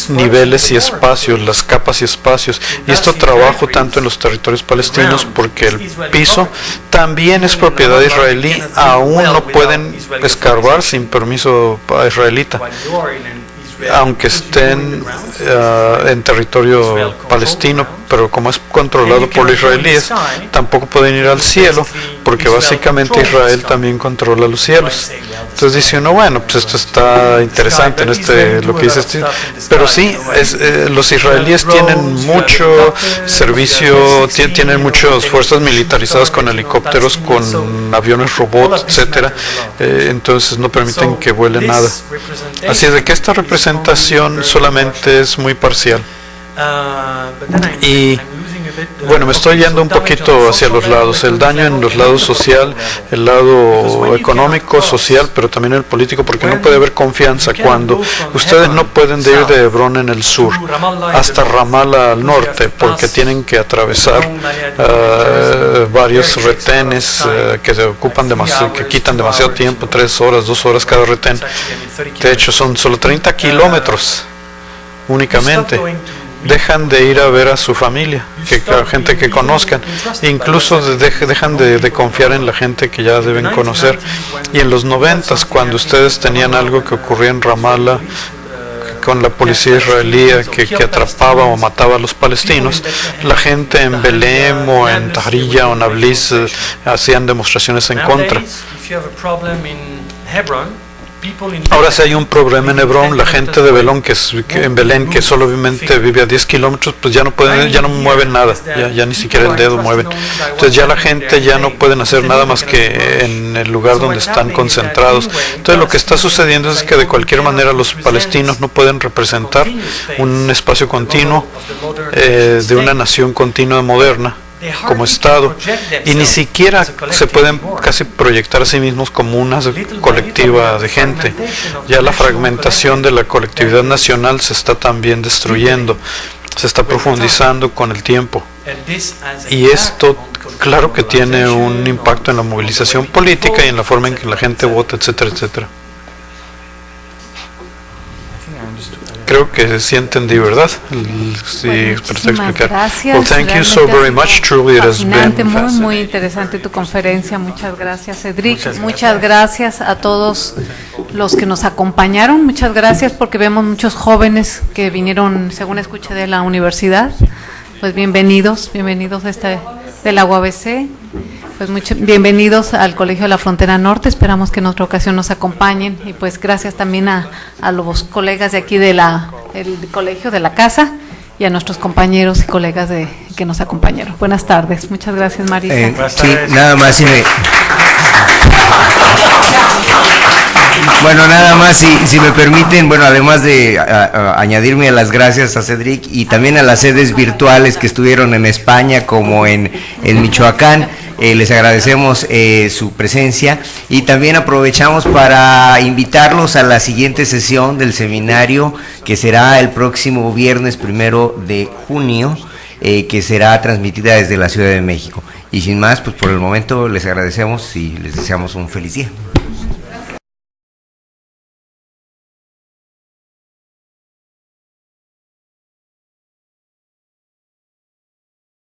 Speaker 3: niveles y espacios, las capas y espacios. Y esto trabajo tanto en los territorios palestinos, porque el piso también es propiedad israelí, aún no pueden escarbar sin permiso israelita, aunque estén en territorio palestino, pero como es controlado por los israelíes, tampoco pueden ir al cielo, porque básicamente Israel también controla los cielos. Entonces dice uno, bueno, pues esto está interesante lo que dice este, pero sí, los israelíes tienen mucho servicio, tienen muchas fuerzas militarizadas con helicópteros, con aviones robots, etcétera, entonces no permiten que vuele nada. Así es de que esta representación solamente es muy parcial. Y bueno, me estoy yendo un poquito hacia los lados, el daño en los lados social, el lado económico, social, pero también el político, porque no puede haber confianza cuando ustedes no pueden ir de Hebrón en el sur hasta Ramallah al norte, porque tienen que atravesar varios retenes que se ocupan demasiado, que quitan demasiado tiempo, 3 horas, 2 horas cada retén. De hecho, son solo 30 kilómetros únicamente. Dejan de ir a ver a su familia, a gente que conozcan, incluso dejan de confiar en la gente que ya deben conocer. Y en los 90s, cuando ustedes tenían algo que ocurría en Ramallah con la policía israelí que atrapaba o mataba a los palestinos, la gente en Belém o en Tahrir o en Nablus hacían demostraciones en contra. Ahora si hay un problema en Hebrón, la gente de Belén en Belén, que solamente vive a 10 kilómetros, pues ya no mueven nada, ya ni siquiera el dedo mueven. Entonces ya la gente ya no pueden hacer nada más que en el lugar donde están concentrados. Entonces lo que está sucediendo es que de cualquier manera los palestinos no pueden representar un espacio continuo de una nación continua moderna como Estado, y ni siquiera se pueden casi proyectar a sí mismos como una colectiva de gente. Ya la fragmentación de la colectividad nacional se está también destruyendo, se está profundizando con el tiempo, y esto claro que tiene un impacto en la movilización política y en la forma en que la gente vota, etcétera, etcétera. Creo que sí entendí, ¿verdad? Sí,
Speaker 4: muchísimas gracias.
Speaker 3: Well, thank you so very much. Truly, it has been
Speaker 4: muy interesante tu conferencia. Muchas gracias, Cedric. Muchas gracias a todos los que nos acompañaron. Muchas gracias porque vemos muchos jóvenes que vinieron, según escuché, de la universidad. Pues bienvenidos de la UABC. Pues bienvenidos al Colegio de la Frontera Norte, esperamos que en otra ocasión nos acompañen, y pues gracias también a los colegas de aquí del colegio, de la casa, y a nuestros compañeros y colegas que nos acompañaron. Buenas tardes, muchas gracias, Marisa.
Speaker 1: Sí, nada más si me permiten, bueno, además de añadirme a las gracias a Cedric y también a las sedes virtuales que estuvieron en España como en Michoacán, les agradecemos su presencia, y también aprovechamos para invitarlos a la siguiente sesión del seminario, que será el próximo viernes 1 de junio, que será transmitida desde la Ciudad de México. Y sin más, pues por el momento les agradecemos y les deseamos un feliz día.